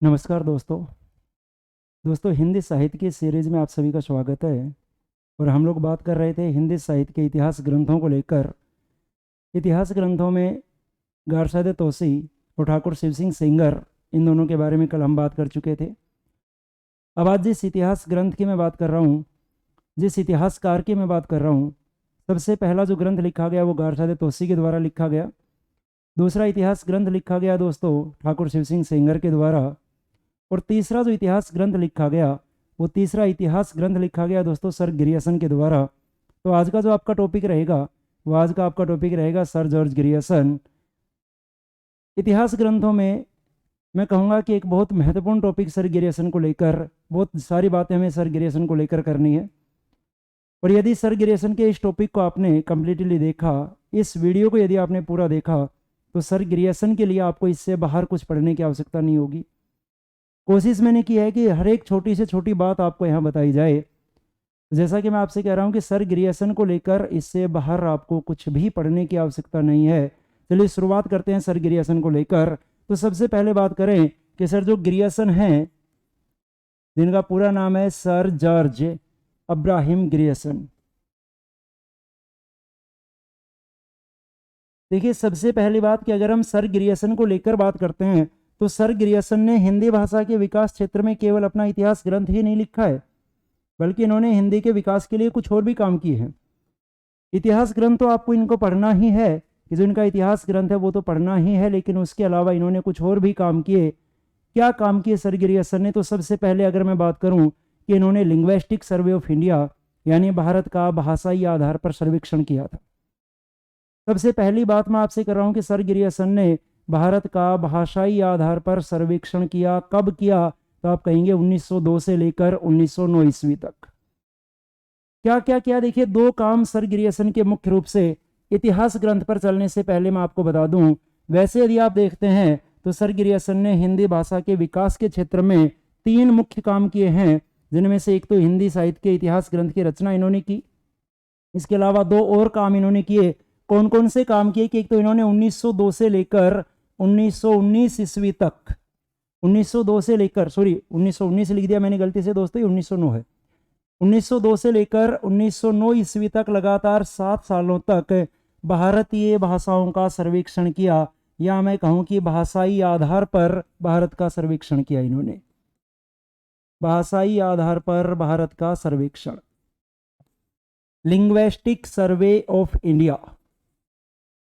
नमस्कार दोस्तों हिंदी साहित्य की सीरीज में आप सभी का स्वागत है। और हम लोग बात कर रहे थे हिंदी साहित्य के इतिहास ग्रंथों को लेकर। इतिहास ग्रंथों में गारसादे तोसी और ठाकुर शिव सिंह सेंगर, इन दोनों के बारे में कल हम बात कर चुके थे। अब आज जिस इतिहास ग्रंथ की मैं बात कर रहा हूँ, जिस इतिहासकार की मैं बात कर रहा हूँ, सबसे पहला जो ग्रंथ लिखा गया वो गारसादे तोसी के द्वारा लिखा गया। दूसरा इतिहास ग्रंथ लिखा गया दोस्तों ठाकुर शिव सिंह सेंगर के द्वारा। और तीसरा जो इतिहास ग्रंथ लिखा गया वो तीसरा इतिहास ग्रंथ लिखा गया दोस्तों सर ग्रियर्सन के द्वारा। तो आज का जो आपका टॉपिक रहेगा वो आज का आपका टॉपिक रहेगा सर जॉर्ज ग्रियर्सन। इतिहास ग्रंथों में मैं कहूँगा कि एक बहुत महत्वपूर्ण टॉपिक सर ग्रियर्सन को लेकर, बहुत सारी बातें हमें सर ग्रियर्सन को लेकर करनी है। और यदि सर ग्रियर्सन के इस टॉपिक को आपने कम्प्लीटली देखा, इस वीडियो को यदि आपने पूरा देखा, तो सर ग्रियर्सन के लिए आपको इससे बाहर कुछ पढ़ने की आवश्यकता नहीं होगी। कोशिश मैंने की है कि हर एक छोटी से छोटी बात आपको यहाँ बताई जाए। जैसा कि मैं आपसे कह रहा हूँ कि सर ग्रियर्सन को लेकर इससे बाहर आपको कुछ भी पढ़ने की आवश्यकता नहीं है। चलिए शुरुआत करते हैं सर ग्रियर्सन को लेकर। तो सबसे पहले बात करें कि सर जो ग्रियर्सन हैं, जिनका पूरा नाम है सर जॉर्ज अब्राहम ग्रियर्सन। देखिए सबसे पहली बात कि अगर हम सर ग्रियर्सन को लेकर बात करते हैं तो सर ग्रियर्सन ने हिंदी भाषा के विकास क्षेत्र में केवल अपना इतिहास ग्रंथ ही नहीं लिखा है, बल्कि इन्होंने हिंदी के विकास के लिए कुछ और भी काम किए हैं। इतिहास ग्रंथ तो आपको इनको पढ़ना ही है, कि जो इनका इतिहास ग्रंथ है वो तो पढ़ना ही है, लेकिन उसके अलावा इन्होंने कुछ और भी काम किए। क्या काम किए सर ग्रियर्सन ने? तो सबसे पहले अगर मैं बात करूं कि इन्होंने लिंग्विस्टिक सर्वे ऑफ इंडिया यानी भारत का भाषाई आधार पर सर्वेक्षण किया था। सबसे पहली बात मैं आपसे कर रहा हूं कि सर ग्रियर्सन ने भारत का भाषाई आधार पर सर्वेक्षण किया। कब किया? तो आप कहेंगे 1902 से लेकर 1909 ईस्वी तक। क्या क्या किया? देखिए दो काम सर ग्रियर्सन के मुख्य रूप से इतिहास ग्रंथ पर चलने से पहले मैं आपको बता दूं। वैसे यदि आप देखते हैं तो सर ग्रियर्सन ने हिंदी भाषा के विकास के क्षेत्र में तीन मुख्य काम किए हैं, जिनमें से एक तो हिंदी साहित्य के इतिहास ग्रंथ की रचना इन्होंने की। इसके अलावा दो और काम इन्होंने किए। कौन कौन से काम किए? कि एक तो इन्होंने 1902 से लेकर 1919 ईस्वी तक, 1902 से लेकर 1919 लिख दिया मैंने गलती से दोस्तों, 1909 है। 1902 से लेकर 1909 ईस्वी तक लगातार 7 सालों तक भारतीय भाषाओं का सर्वेक्षण किया, या मैं कहूं कि भाषाई आधार पर भारत का सर्वेक्षण किया इन्होंने। भाषाई आधार पर भारत का सर्वेक्षण, लिंग्विस्टिक सर्वे ऑफ इंडिया,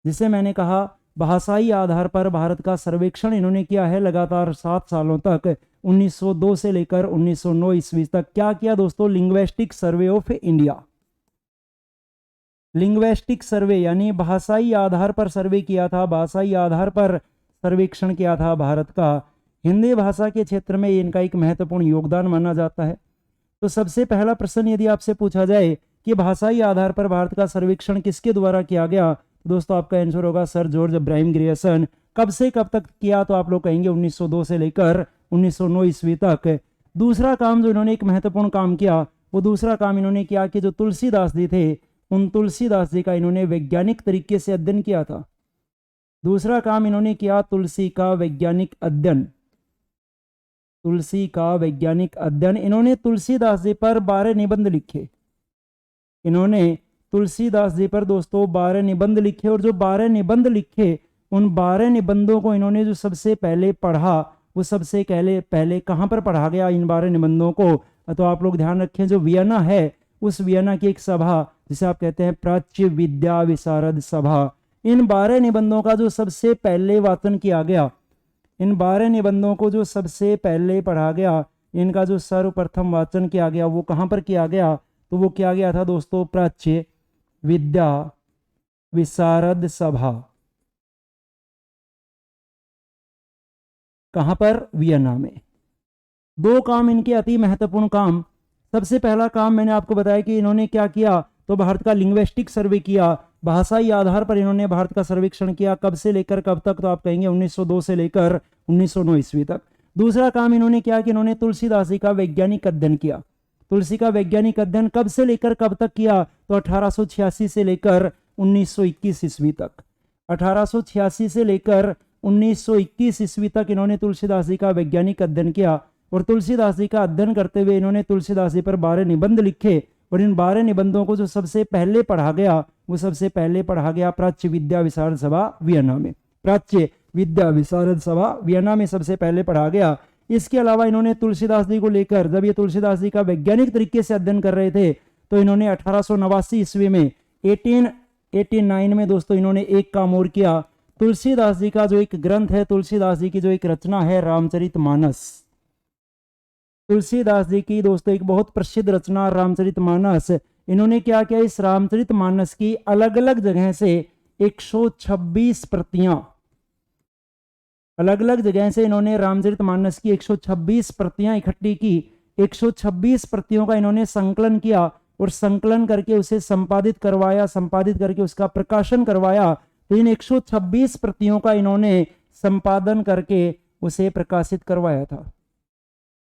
जिसे मैंने कहा भाषाई आधार पर भारत का सर्वेक्षण इन्होंने किया है लगातार 7 सालों तक, 1902 से लेकर 1909 ईस्वी तक। क्या किया दोस्तों? Linguistic survey of India. Linguistic survey यानी भाषाई आधार पर सर्वे किया था, भाषाई आधार पर सर्वेक्षण किया था भारत का। हिंदी भाषा के क्षेत्र में इनका एक महत्वपूर्ण योगदान माना जाता है। तो सबसे पहला प्रश्न यदि आपसे पूछा जाए कि भाषाई आधार पर भारत का सर्वेक्षण किसके द्वारा किया गया, तो दोस्तों आपका आंसर होगा सर जॉर्ज अब्राहम ग्रियर्सन। कब से कब तक किया? तो आप लोग कहेंगे 1902 से लेकर 1909 ईस्वी तक। दूसरा काम जो इन्होंने एक महत्वपूर्ण काम किया, वो दूसरा काम इन्होंने किया कि जो तुलसीदास जी थे, उन तुलसीदास जी का इन्होंने वैज्ञानिक तरीके से अध्ययन किया था। दूसरा काम इन्होंने किया तुलसी का वैज्ञानिक अध्ययन। तुलसी का वैज्ञानिक अध्ययन, इन्होंने तुलसीदास जी पर 12 निबंध लिखे। इन्होंने तुलसीदास जी पर दोस्तों 12 निबंध लिखे, और जो 12 निबंध लिखे उन 12 निबंधों को इन्होंने जो सबसे पहले पढ़ा, वो सबसे पहले कहाँ पर पढ़ा गया इन 12 निबंधों को? तो आप लोग ध्यान रखें, जो वियना है उस वियना की एक सभा, जिसे आप कहते हैं प्राच्य विद्या विशारद सभा, इन 12 निबंधों का जो सबसे पहले वाचन किया गया, इन 12 निबंधों को जो सबसे पहले पढ़ा गया, इनका जो सर्वप्रथम वाचन किया गया वो कहाँ पर किया गया? तो वो किया गया था दोस्तों प्राच्य विद्या विशारद सभा। कहां पर? वियना में। दो काम इनके अति महत्वपूर्ण काम। सबसे पहला काम मैंने आपको बताया कि इन्होंने क्या किया, तो भारत का लिंग्विस्टिक सर्वे किया, भाषाई आधार पर इन्होंने भारत का सर्वेक्षण किया। कब से लेकर कब तक? तो आप कहेंगे 1902 से लेकर 1909 ईस्वी तक। दूसरा काम इन्होंने किया कि इन्होंने तुलसीदास जी का वैज्ञानिक अध्ययन किया। तुलसी का वैज्ञानिक अध्ययन कब से लेकर कब तक किया? तो 1886 से लेकर 1921 ईस्वी तक। 1886 से लेकर 1921 ईस्वी तक इन्होंने तुलसीदास जी का वैज्ञानिक अध्ययन किया और तुलसीदास जी का अध्ययन करते हुए इन्होंने तुलसीदास जी पर 12 निबंध लिखे और इन 12 निबंधों को जो सबसे पहले पढ़ा गया वो सबसे पहले पढ़ा गया प्राच्य विद्या विशारद सभा वियना में। प्राच्य विद्या विशारद सभा वियना में सबसे पहले पढ़ा गया। इसके अलावा इन्होंने तुलसीदास जी को लेकर, जब ये तुलसीदास जी का वैज्ञानिक तरीके से अध्ययन कर रहे थे, तो इन्होंने 1889 ईस्वी में 1889 में दोस्तों इन्होंने एक काम और किया। तुलसीदास जी का जो एक ग्रंथ है, तुलसीदास जी की जो एक रचना है रामचरितमानस, तुलसीदास जी की दोस्तों एक बहुत प्रसिद्ध रचना रामचरितमानस, इन्होंने क्या किया, इस रामचरितमानस की अलग अलग जगह से 126 प्रतियां, अलग अलग जगह से इन्होंने रामचरितमानस की 126 प्रतियां इकट्ठी की। 126 प्रतियों का इन्होंने संकलन किया और संकलन करके उसे संपादित करवाया, संपादित करके उसका प्रकाशन करवाया। तो इन 126 प्रतियों का इन्होंने संपादन करके उसे प्रकाशित करवाया था।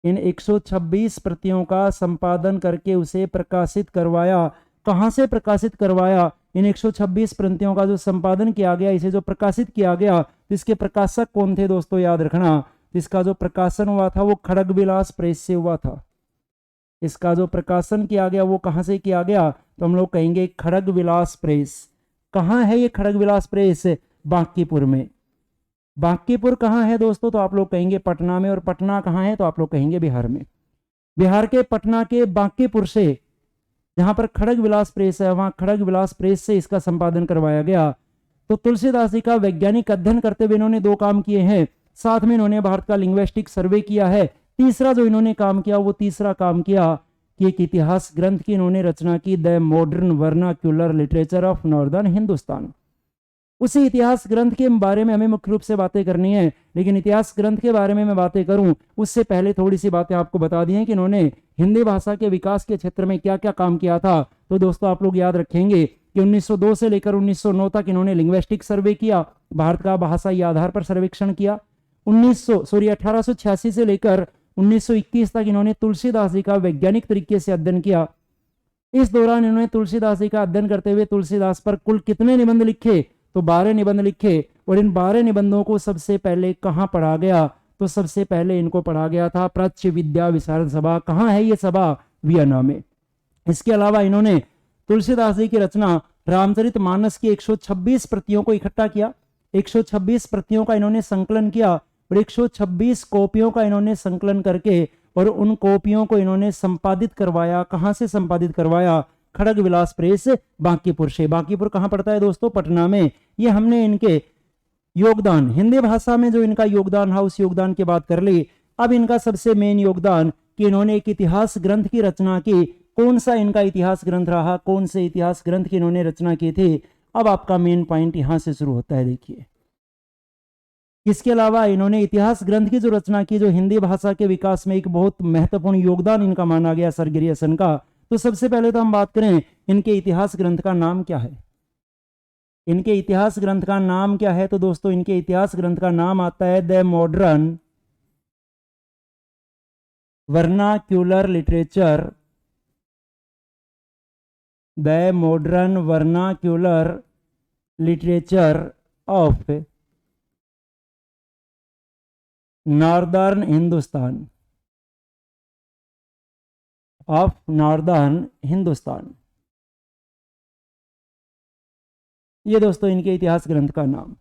इन 126 प्रतियों का संपादन करके उसे प्रकाशित करवाया। कहां से प्रकाशित करवाया? इन 126 प्रतियों का जो संपादन किया गया, इसे जो प्रकाशित किया गया, इसके प्रकाशक कौन थे दोस्तों, याद रखना। इसका जो प्रकाशन हुआ था वो खड़गविलास प्रेस से हुआ था। इसका जो प्रकाशन किया गया वो कहां से किया गया, तो हम लोग कहेंगे खड़गविलास प्रेस। कहां है ये खड़गविलास प्रेस? बांकीपुर में। बांकीपुर कहां है दोस्तों, तो आप लोग कहेंगे पटना में। और पटना कहां है, तो आप लोग कहेंगे बिहार में। बिहार के पटना के बांकीपुर से, जहां पर खड़गविलास प्रेस है, वहां खड़गविलास प्रेस से इसका संपादन करवाया गया। तो तुलसीदास जी का वैज्ञानिक अध्ययन करते हुए इन्होंने 2 काम किए हैं। साथ में इन्होंने भारत का लिंग्विस्टिक सर्वे किया है। तीसरा जो इन्होंने काम किया, वो तीसरा काम किया कि एक इतिहास ग्रंथ की इन्होंने रचना की, the modern vernacular literature of northern Hindustan. उसी इतिहास ग्रंथ के बारे में हमें मुख्य रूप से बातें करनी है, लेकिन इतिहास ग्रंथ के बारे में मैं बातें करूं उससे पहले थोड़ी सी बातें आपको बता दी हैं कि इन्होंने हिंदी भाषा के विकास के क्षेत्र में क्या क्या काम किया था। तो दोस्तों आप लोग याद रखेंगे कि 1902 से लेकर 1909 तक इन्होंने लिंग्विस्टिक सर्वे किया, भारत का भाषाई आधार पर सर्वेक्षण किया। 1886 से लेकर 1921 तक इन्होंने तुलसीदास जी का वैज्ञानिक तरीके से अध्ययन किया। इस दौरान इन्होंने तुलसीदास जी का अध्ययन करते हुए तुलसीदास पर कुल कितने निबंध लिखे, तो 12 निबंध लिखे। और इन 12 निबंधों को सबसे पहले कहां पढ़ा गया, तो सबसे पहले इनको पढ़ा गया था प्राच्य विद्या विशारद सभा। कहां है ये सभा? वियना में। इसके अलावा इन्होंने तुलसीदास जी की रचना रामचरितमानस की 126 प्रतियों को इकट्ठा किया। 126 प्रतियों का इन्होंने संकलन किया और 126 कॉपियों का इन्होंने संकलन करके और उन कॉपियों को इन्होंने संपादित करवाया। कहां से संपादित करवाया? खड़गविलास प्रेस बांकीपुर से। बांकीपुर कहां पड़ता है दोस्तों? पटना में। ये हमने इनके योगदान, हिंदी भाषा में जो इनका योगदान है उस योगदान की बात कर ली। अब इनका सबसे मेन योगदान कि इन्होंने एक इतिहास ग्रंथ की रचना की। कौन सा इनका इतिहास ग्रंथ रहा? कौन से इतिहास ग्रंथ की इन्होंने रचना की थी? अब आपका मेन पॉइंट यहां से शुरू होता है। देखिए, इसके अलावा इन्होंने इतिहास ग्रंथ की जो रचना की, जो हिंदी भाषा के विकास में एक बहुत महत्वपूर्ण योगदान इनका माना गया सर गिरियसन का। तो सबसे पहले तो हम बात करें इनके इतिहास ग्रंथ का नाम क्या है। इनके इतिहास ग्रंथ का नाम क्या है? तो दोस्तों इनके इतिहास ग्रंथ का नाम आता है the modern vernacular literature, the modern vernacular literature of northern Hindustan, of northern Hindustan. ये दोस्तों इनके इतिहास ग्रंथ का नाम,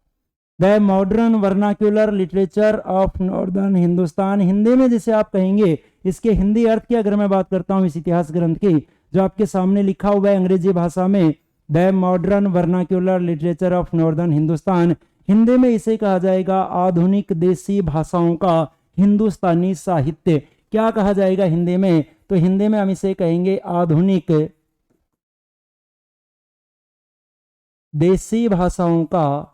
the modern vernacular literature of northern Hindustan. Hindi में जिसे आप कहेंगे, इसके हिंदी अर्थ की अगर मैं बात करता हूं इस इतिहास ग्रंथ की, जो आपके सामने लिखा हुआ है अंग्रेजी भाषा में, the modern vernacular literature of northern Hindustan. Hindi में इसे कहा जाएगा आधुनिक देसी भाषाओं का हिंदुस्तानी साहित्य। क्या कहा जाएगा हिंदी में? तो हिंदी में हम इसे कहेंगे आधुनिक देसी भाषाओं का,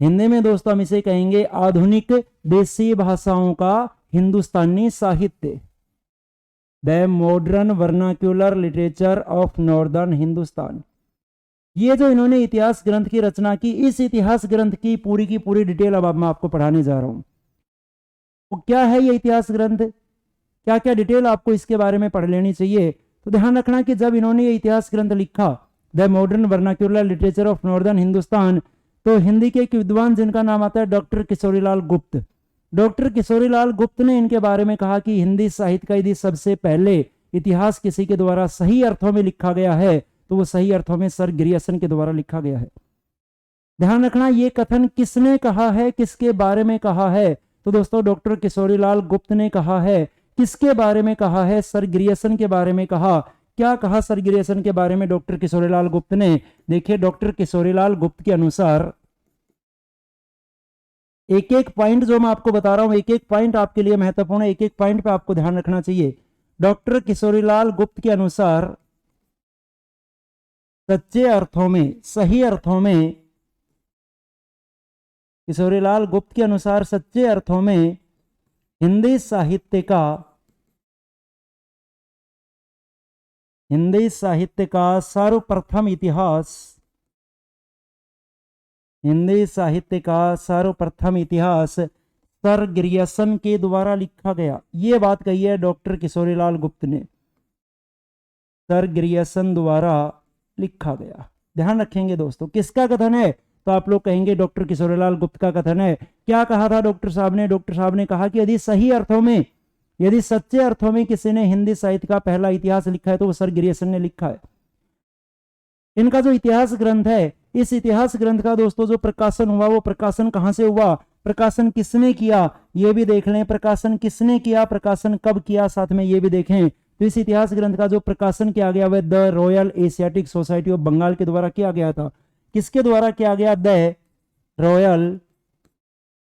हिंदी में दोस्तों हम इसे कहेंगे आधुनिक देसी भाषाओं का हिंदुस्तानी साहित्य, the modern vernacular literature of northern Hindustan. ये जो इन्होंने इतिहास ग्रंथ की रचना की, इस इतिहास ग्रंथ की पूरी डिटेल अब मैं आपको पढ़ाने जा रहा हूं। तो क्या है ये इतिहास ग्रंथ, क्या क्या डिटेल आपको इसके बारे में पढ़ लेनी चाहिए। तो ध्यान रखना कि जब इन्होंने ये इतिहास ग्रंथ लिखा, the modern vernacular literature of northern Hindustan, तो हिंदी के एक विद्वान जिनका नाम आता है डॉक्टर किशोरीलाल गुप्त। डॉक्टर किशोरीलाल गुप्त ने इनके बारे में कहा कि हिंदी साहित्य का यदि सबसे पहले इतिहास किसी के द्वारा सही अर्थों में लिखा गया है तो वो सही अर्थों में सर गिरियसन के द्वारा लिखा गया है। ध्यान रखना, ये कथन किसने कहा है, किसके बारे में कहा है? तो दोस्तों डॉक्टर किशोरीलाल गुप्त ने कहा है। किसके बारे में कहा है? सर गिरियसन के बारे में कहा। क्या कहा सर गिरियसन के बारे में डॉक्टर किशोरीलाल गुप्त ने? देखिए डॉक्टर किशोरीलाल गुप्त के अनुसार, एक एक पॉइंट जो मैं आपको बता रहा हूं, एक एक पॉइंट आपके लिए महत्वपूर्ण है, एक एक पॉइंट पे आपको ध्यान रखना चाहिए। डॉक्टर किशोरीलाल गुप्त के अनुसार सच्चे अर्थों में, सही अर्थों में, किशोरीलाल गुप्त के अनुसार सच्चे अर्थों में हिंदी साहित्य का सर्वप्रथम इतिहास, हिंदी साहित्य का सर्वप्रथम इतिहास सर गिरियसन के द्वारा लिखा गया। ये बात कही है डॉक्टर किशोरीलाल गुप्त ने, सर गिरियसन द्वारा लिखा गया। ध्यान रखेंगे दोस्तों, किसका कथन है? तो आप लोग कहेंगे डॉक्टर किशोरीलाल गुप्त का कथन है। क्या कहा था डॉक्टर साहब ने? डॉक्टर साहब ने कहा कि यदि सही अर्थों में, यदि सच्चे अर्थों में किसी ने हिंदी साहित्य का पहला इतिहास लिखा है तो वो सर गिरियसन ने लिखा है। इनका जो इतिहास ग्रंथ है, इस इतिहास ग्रंथ का दोस्तों जो प्रकाशन हुआ, वो प्रकाशन कहां से हुआ, प्रकाशन किसने किया, ये भी देख लें। प्रकाशन किसने किया, प्रकाशन कब किया, साथ में ये भी देखें। तो इस इतिहास ग्रंथ का जो प्रकाशन किया गया वह the Royal Asiatic Society of Bengal के द्वारा किया गया था। किसके द्वारा किया गया? The Royal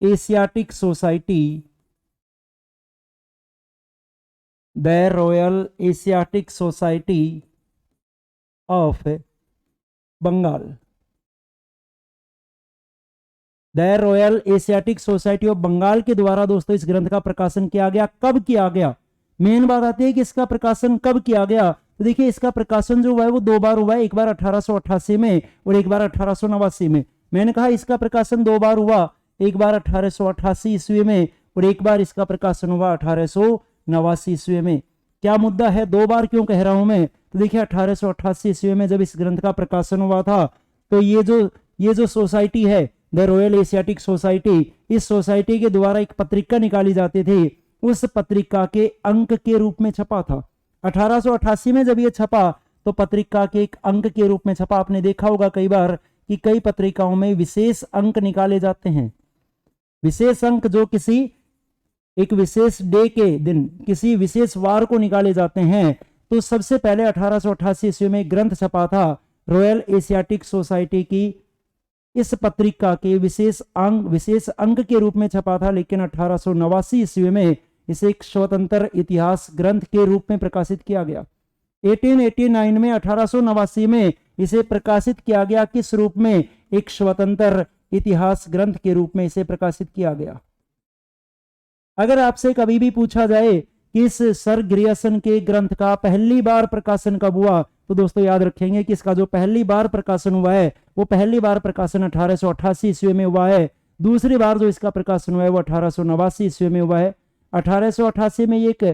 Asiatic Society, the Royal Asiatic Society of Bengal, the Royal Asiatic Society of Bengal के द्वारा दोस्तों इस ग्रंथ का प्रकाशन किया गया। कब किया गया? मेन बात आती है कि इसका प्रकाशन कब किया गया। तो देखिए इसका प्रकाशन जो हुआ है वो दो बार हुआ है, एक बार 1888 में और एक बार 1889 में। मैंने कहा इसका प्रकाशन दो बार हुआ, एक बार 1888 ईस्वी में और एक बार इसका प्रकाशन हुआ 1889 ईस्वी में। क्या मुद्दा है, दो बार क्यों कह रहा हूं मैं? तो देखिए 1888 ईस्वी में जब इस ग्रंथ का प्रकाशन हुआ था तो ये जो सोसाइटी है द रॉयल एशियाटिक सोसाइटी, इस सोसाइटी के द्वारा एक पत्रिका निकाली जाती थी। उस पत्रिका के अंक के रूप में छपा था। 1888 में जब ये छपा तो पत्रिका के एक अंक के रूप में छपा। आपने देखा होगा कई बार कि कई पत्रिकाओं में विशेष अंक निकाले जाते हैं। विशेष अंक जो किसी एक विशेष डे के दिन, किसी विशेष वार को निकाले जाते हैं। तो सबसे पहले 1888 ईस्वी में ग्रंथ छपा था रॉयल एशियाटिक सोसाइटी की। इस पत्रिका के विशेष अंक के रूप में छपा था, लेकिन 1889 ईस्वी में इसे एक स्वतंत्र इतिहास ग्रंथ के रूप में प्रकाशित किया गया। 1889 में 1889 में इसे प्रकाशित किया गया। किस रूप में? एक स्वतंत्र इतिहास ग्रंथ के रूप में इसे प्रकाशित किया गया। अगर आपसे कभी भी पूछा जाए कि इस सर ग्रियर्सन के ग्रंथ का पहली बार प्रकाशन कब हुआ, तो दोस्तों याद रखेंगे कि इसका जो पहली बार प्रकाशन हुआ है वो पहली बार प्रकाशन 1888 ईस्वी में हुआ है। दूसरी बार जो इसका प्रकाशन हुआ है वो 1889 ईस्वी में हुआ है। 1888 में एक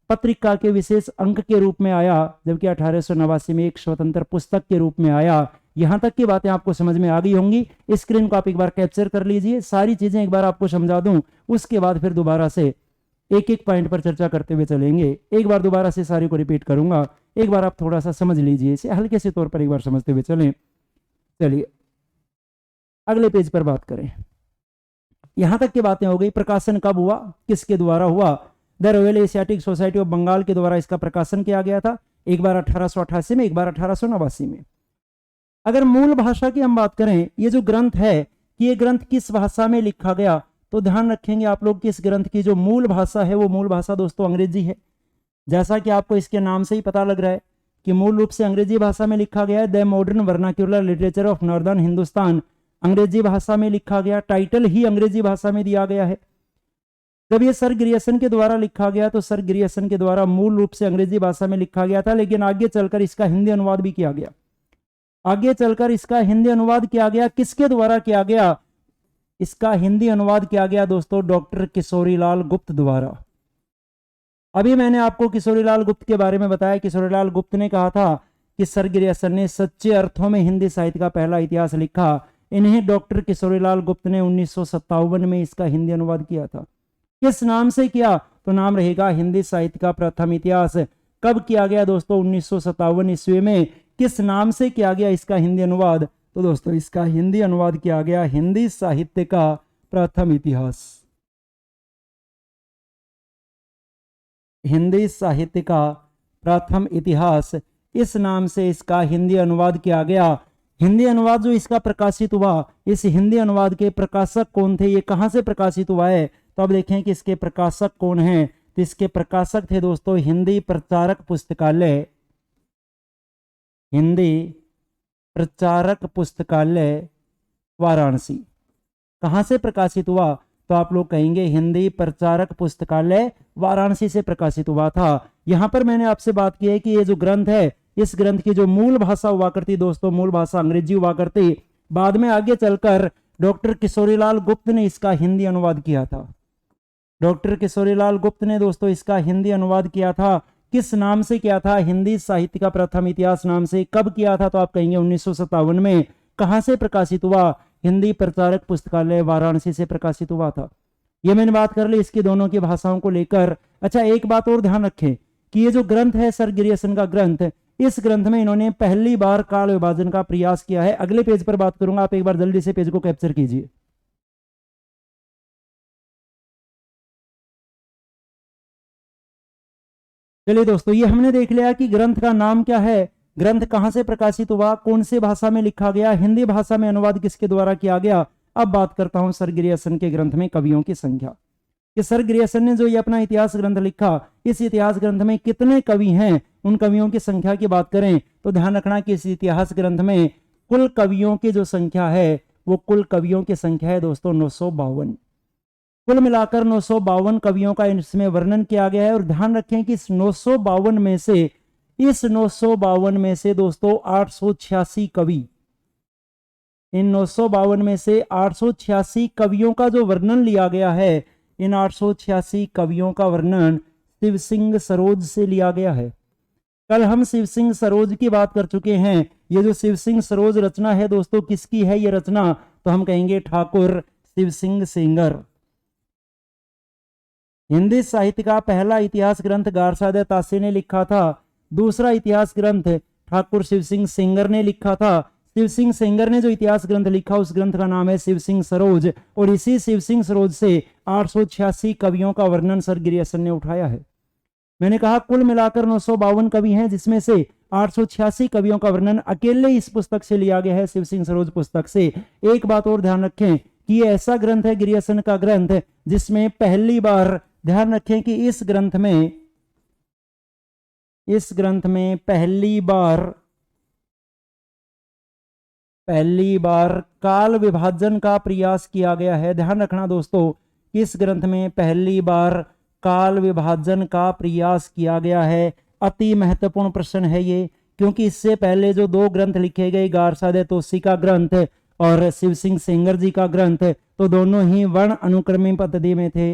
पत्रिका के विशेष अंक के रूप में आया, जबकि 1889 में एक स्वतंत्र पुस्तक के रूप में आया। यहां तक की बातें आपको समझ में आ गई होंगी। स्क्रीन को आप एक बार कैप्चर कर लीजिए, सारी चीजें एक बार आपको समझा दूं, उसके बाद फिर दोबारा से एक एक पॉइंट पर चर्चा करते हुए चलेंगे। एक बार दोबारा से सारी को रिपीट करूंगा, एक बार आप थोड़ा सा समझ लीजिए इसे, हल्के से तौर पर एक बार समझते हुए चलें। चलिए अगले पेज पर बात करें। यहां तक की बातें हो गई। प्रकाशन कब हुआ, किसके द्वारा हुआ? The Royal Asiatic Society of Bengal के द्वारा इसका प्रकाशन किया गया था, एक बार 1888 में, एक बार 1889 में। अगर मूल भाषा की हम बात करें, ये जो ग्रंथ है कि ये ग्रंथ किस भाषा में लिखा गया, तो ध्यान रखेंगे आप लोग कि इस ग्रंथ की जो मूल भाषा है वो मूल भाषा दोस्तों अंग्रेजी है। जैसा कि आपको इसके नाम से ही पता लग रहा है कि मूल रूप से अंग्रेजी भाषा में लिखा गया है। The modern vernacular literature of northern Hindustan अंग्रेजी भाषा में लिखा गया, टाइटल ही अंग्रेजी भाषा में दिया गया है। जब ये सर ग्रियर्सन के द्वारा लिखा गया तो सर ग्रियर्सन के द्वारा मूल रूप से अंग्रेजी भाषा में लिखा गया था, लेकिन आगे चलकर इसका हिंदी अनुवाद भी किया गया। आगे चलकर इसका हिंदी अनुवाद किया गया। किसके द्वारा किया गया? इसका हिंदी अनुवाद किया गया दोस्तों डॉक्टर किशोरीलाल गुप्त द्वारा। अभी मैंने आपको किशोरीलाल गुप्त के बारे में बताया। किशोरीलाल गुप्त ने कहा था कि सर ग्रियर्सन ने सच्चे अर्थों में हिंदी साहित्य का पहला इतिहास लिखा। इन्हें डॉक्टर किशोरीलाल गुप्त ने 1957 में इसका हिंदी अनुवाद किया था। किस नाम से किया? तो नाम रहेगा हिंदी साहित्य का प्रथम इतिहास। कब किया गया दोस्तों? 1957 ईस्वी में। किस नाम से किया गया इसका हिंदी अनुवाद? तो दोस्तों इसका हिंदी अनुवाद किया गया हिंदी साहित्य का प्रथम इतिहास। हिंदी साहित्य का प्रथम इतिहास, इस नाम से इसका हिंदी अनुवाद किया गया। हिंदी अनुवाद जो इसका प्रकाशित हुआ, इस हिंदी अनुवाद के प्रकाशक कौन थे? ये कहां से प्रकाशित हुआ है? तो अब देखें कि इसके प्रकाशक कौन हैं। तो इसके प्रकाशक थे दोस्तों हिंदी प्रचारक पुस्तकालय, हिंदी प्रचारक पुस्तकालय वाराणसी। कहां से प्रकाशित हुआ? तो आप लोग कहेंगे हिंदी प्रचारक पुस्तकालय वाराणसी से प्रकाशित हुआ था। यहां पर मैंने आपसे बात की है कि ये जो ग्रंथ है, इस ग्रंथ की जो मूल भाषा हुआ करती दोस्तों, मूल भाषा अंग्रेजी हुआ करती। बाद में आगे चलकर डॉक्टर किशोरीलाल गुप्त ने इसका हिंदी अनुवाद किया था। डॉक्टर किशोरीलाल गुप्त ने दोस्तों इसका हिंदी अनुवाद किया था। किस नाम से किया था? हिंदी साहित्य का प्रथम इतिहास नाम से। कब किया था? तो आप कहेंगे 1957 में। कहां से प्रकाशित हुआ? हिंदी प्रचारक पुस्तकालय वाराणसी से प्रकाशित हुआ था। ये मैंने बात कर ली इसकी दोनों की भाषाओं को लेकर। अच्छा, एक बात और ध्यान रखें कि ये जो ग्रंथ है सर गिरियसन का ग्रंथ, इस ग्रंथ में इन्होंने पहली बार काल विभाजन का प्रयास किया है। अगले पेज पर बात करूंगा, आप एक बार जल्दी से पेज को कैप्चर कीजिए। चलिए दोस्तों, ये हमने देख लिया कि ग्रंथ का नाम क्या है, ग्रंथ कहां से प्रकाशित हुआ, कौन से भाषा में लिखा गया, हिंदी भाषा में अनुवाद किसके द्वारा किया गया। अब बात करता हूं सर गिरियसन के ग्रंथ में कवियों की संख्या। कि सर गिरियसन ने जो ये अपना इतिहास ग्रंथ लिखा, इस इतिहास ग्रंथ में कितने कवि हैं, उन कवियों की संख्या की बात करें तो ध्यान रखना कि इस इतिहास ग्रंथ में कुल कवियों की जो संख्या है, वो कुल कवियों की संख्या है दोस्तों 952। कुल मिलाकर 952 कवियों का इसमें वर्णन किया गया है। और ध्यान रखें कि इस 952 में से, इस 952 में से दोस्तों 886 कवि, इन 952 में से 886 कवियों का जो वर्णन लिया गया है, इन 886 कवियों का वर्णन शिव सिंह सरोज से लिया गया है। कल हम शिव सिंह सरोज की बात कर चुके हैं। ये जो शिव सिंह सरोज रचना है दोस्तों, किसकी है ये रचना? तो हम कहेंगे ठाकुर शिव सिंह सेंगर। हिंदी साहित्य का पहला इतिहास ग्रंथ गारसादे तासे ने लिखा था। दूसरा इतिहास ग्रंथ ठाकुर शिव सिंह सेंगर ने लिखा था। शिव सिंह सेंगर ने जो इतिहास ग्रंथ लिखा, उस ग्रंथ का नाम है शिव सिंह सरोज। और इसी शिव सिंह सरोज से 886 कवियों का वर्णन सर गिरियसन ने उठाया है। मैंने कहा कुल मिलाकर 952 कवि हैं, जिसमें से 886 कवियों का वर्णन अकेले इस पुस्तक से लिया गया है, शिव सिंह सरोज पुस्तक से। एक बात और ध्यान रखें कि ये ऐसा ग्रंथ है गिरियसन का ग्रंथ, जिसमें पहली बार, ध्यान रखें कि इस ग्रंथ में पहली बार काल विभाजन का प्रयास किया गया है। ध्यान रखना दोस्तों, इस ग्रंथ में पहली बार काल विभाजन का प्रयास किया गया है। अति महत्वपूर्ण प्रश्न है ये, क्योंकि इससे पहले जो दो ग्रंथ लिखे गए, गारसादे तोसी का ग्रंथ और शिव सिंह सेंगर जी का ग्रंथ, तो दोनों ही वर्ण अनुक्रमी पद्धति में थे।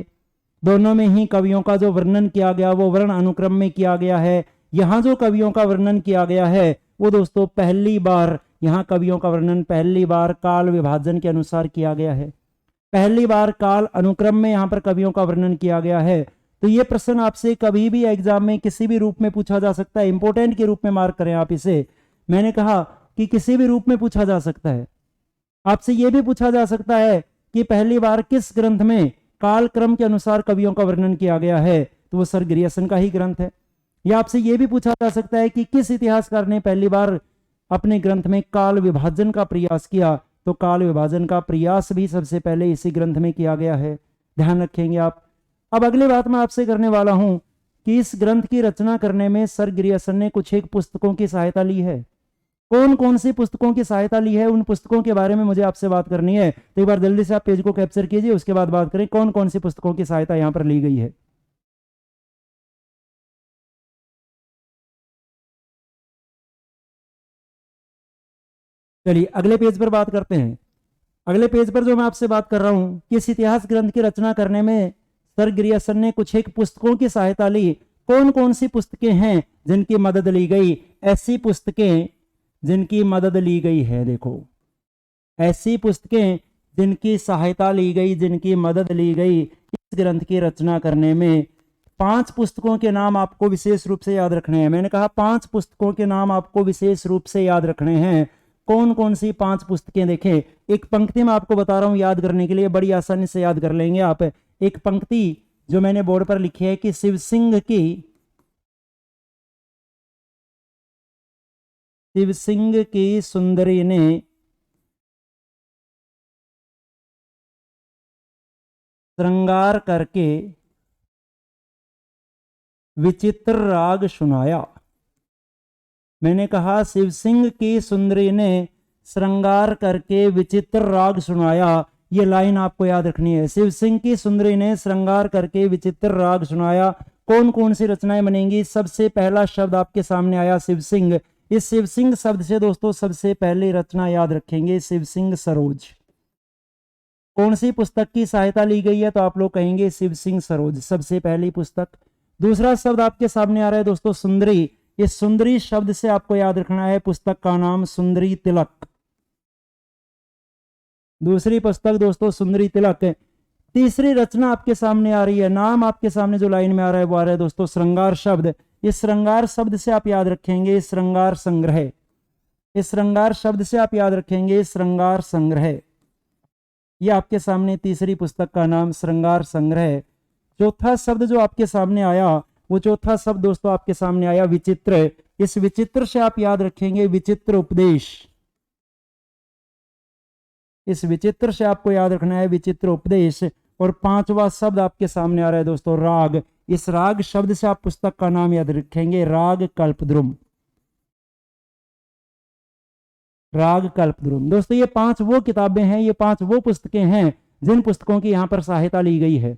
दोनों में ही कवियों का जो वर्णन किया गया वो वर्ण अनुक्रम में किया गया है। यहाँ जो कवियों का वर्णन किया गया है वो दोस्तों पहली बार, यहाँ कवियों का वर्णन पहली बार काल विभाजन के अनुसार किया गया है। पहली बार काल अनुक्रम में यहाँ पर कवियों का वर्णन किया गया है। तो ये प्रश्न आपसे कभी भी एग्जाम में किसी भी रूप में पूछा जा सकता है। इंपॉर्टेंट के रूप में मार्क करें आप इसे। मैंने कहा कि किसी भी रूप में पूछा जा सकता है। आपसे यह भी पूछा जा सकता है कि पहली बार किस ग्रंथ में काल क्रम के अनुसार कवियों का वर्णन किया गया है, तो वो सर गिरियसन का ही ग्रंथ है। या आपसे यह भी पूछा जा सकता है कि किस इतिहासकार ने पहली बार अपने ग्रंथ में काल विभाजन का प्रयास किया, तो काल विभाजन का प्रयास भी सबसे पहले इसी ग्रंथ में किया गया है। ध्यान रखेंगे आप। अब अगली बात मैं आपसे करने वाला हूं कि इस ग्रंथ की रचना करने में सर गिरियसन ने कुछ एक पुस्तकों की सहायता ली है। कौन कौन सी पुस्तकों की सहायता ली है, उन पुस्तकों के बारे में मुझे आपसे बात करनी है। तो एक बार जल्दी से आप पेज को कैप्चर कीजिए, उसके बाद बात करें कौन कौन सी पुस्तकों की सहायता यहां पर ली गई है। चलिए अगले पेज पर बात करते हैं। अगले पेज पर जो मैं आपसे बात कर रहा हूं कि इस इतिहास ग्रंथ की रचना करने में सर गिरियसन ने कुछ एक पुस्तकों की सहायता ली। कौन कौन सी पुस्तकें हैं जिनकी मदद ली गई? ऐसी पुस्तकें जिनकी मदद ली गई है, देखो ऐसी पुस्तकें जिनकी सहायता ली गई, जिनकी मदद ली गई इस ग्रंथ की रचना करने में। 5 पुस्तकों के नाम आपको विशेष रूप से याद रखने हैं। मैंने कहा 5 पुस्तकों के नाम आपको विशेष रूप से याद रखने हैं। कौन कौन सी 5 पुस्तकें देखें, एक पंक्ति में आपको बता रहा हूं याद करने के लिए, बड़ी आसानी से याद कर लेंगे आप। एक पंक्ति जो मैंने बोर्ड पर लिखी है कि शिव सिंह की सुंदरी ने श्रृंगार करके विचित्र राग सुनाया। मैंने कहा शिव सिंह की सुंदरी ने श्रृंगार करके विचित्र राग सुनाया। ये लाइन आपको याद रखनी है। शिव सिंह की सुंदरी ने श्रृंगार करके विचित्र राग सुनाया। कौन कौन सी रचनाएं बनेंगी? सबसे पहला शब्द आपके सामने आया शिव सिंह। इस शिव सिंह शब्द से दोस्तों सबसे पहली रचना याद रखेंगे, शिव सिंह सरोज। कौन सी पुस्तक की सहायता ली गई है? तो आप लोग कहेंगे शिव सिंह सरोज, सबसे पहली पुस्तक। दूसरा शब्द आपके सामने आ रहा है दोस्तों सुंदरी। इस सुंदरी शब्द से आपको याद रखना है पुस्तक का नाम सुंदरी तिलक। दूसरी पुस्तक दोस्तों सुंदरी तिलक। तीसरी रचना आपके सामने आ रही है, नाम आपके सामने जो लाइन में आ रहा है वो आ रहा है दोस्तों श्रृंगार शब्द। इस श्रृंगार शब्द से आप याद रखेंगे श्रृंगार संग्रह। इस श्रृंगार शब्द से आप याद रखेंगे श्रृंगार संग्रह। यह आपके सामने तीसरी पुस्तक का नाम श्रृंगार संग्रह। चौथा शब्द जो आपके सामने आया, वो चौथा शब्द दोस्तों आपके सामने आया विचित्र। इस विचित्र से आप याद रखेंगे विचित्र उपदेश। इस विचित्र से आपको याद रखना है विचित्र उपदेश। और पांचवा शब्द आपके सामने आ रहा है दोस्तों राग। इस राग शब्द से आप पुस्तक का नाम याद रखेंगे राग कल्पद्रुम। राग कल्पद्रुम। दोस्तों ये 5 वो किताबें हैं, ये 5 वो पुस्तकें हैं जिन पुस्तकों की यहां पर सहायता ली गई है।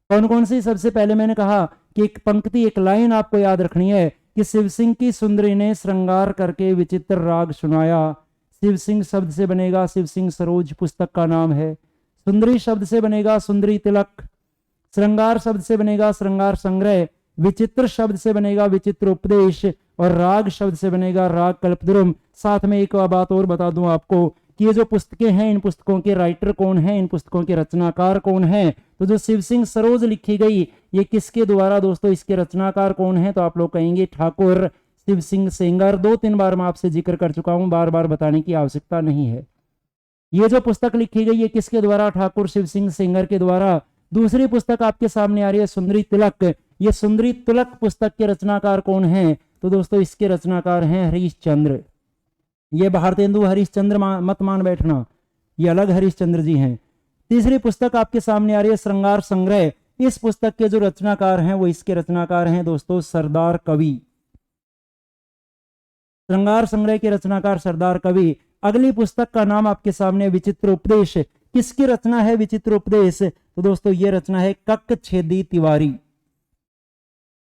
कौन कौन सी? सबसे पहले मैंने कहा कि एक पंक्ति, एक लाइन आपको याद रखनी है कि शिव सिंह की सुंदरी ने श्रृंगार करके विचित्र राग सुनाया। शिव सिंह शब्द से बनेगा शिव सिंह सरोज, पुस्तक का नाम है। सुंदरी शब्द से बनेगा सुंदरी तिलक। श्रृंगार शब्द से बनेगा श्रृंगार संग्रह। विचित्र शब्द से बनेगा विचित्र उपदेश। और राग शब्द से बनेगा राग कल्पद्रुम। साथ में एक बात और बता दूं आपको कि ये जो पुस्तकें हैं, इन पुस्तकों के राइटर कौन हैं, इन पुस्तकों के रचनाकार कौन हैं। तो जो शिव सिंह सरोज लिखी गई, ये किसके द्वारा दोस्तों, इसके रचनाकार कौन है? तो आप लोग कहेंगे ठाकुर शिव सिंह सेंगर। 2-3 बार मैं आपसे जिक्र कर चुका हूं, बार बार बताने की आवश्यकता नहीं है। ये जो पुस्तक लिखी गई है किसके द्वारा? ठाकुर शिव सिंह सेंगर के द्वारा। दूसरी पुस्तक आपके सामने आ रही है सुंदरी तिलक। ये सुंदरी तिलक पुस्तक के रचनाकार कौन है? तो दोस्तों इसके रचनाकार हैं हरिश्चंद्र। ये भारतेंदु हरिश्चंद्र मत मान बैठना, ये अलग हरिश्चंद्र जी हैं। तीसरी पुस्तक आपके सामने आ रही है श्रृंगार संग्रह। इस पुस्तक के जो रचनाकार हैं वो इसके रचनाकार हैं दोस्तों सरदार कवि। श्रृंगार संग्रह के रचनाकार सरदार कवि। अगली पुस्तक का नाम आपके सामने विचित्र उपदेश। किसकी रचना है विचित्र उपदेश? तो दोस्तों ये रचना है ककछेदी तिवारी।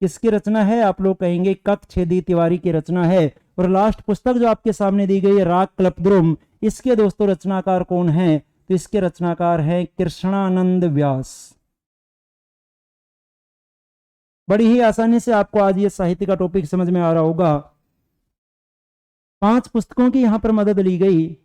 किसकी रचना है? आप लोग कहेंगे ककछेदी तिवारी की रचना है। और लास्ट पुस्तक जो आपके सामने दी गई है राग कल्पद्रुम, इसके दोस्तों रचनाकार कौन हैं? तो इसके रचनाकार हैं कृष्णानंद व्यास। बड़ी ही आसानी से आपको आज ये साहित्य का टॉपिक समझ में आ रहा होगा। 5 पुस्तकों की यहां पर मदद ली गई।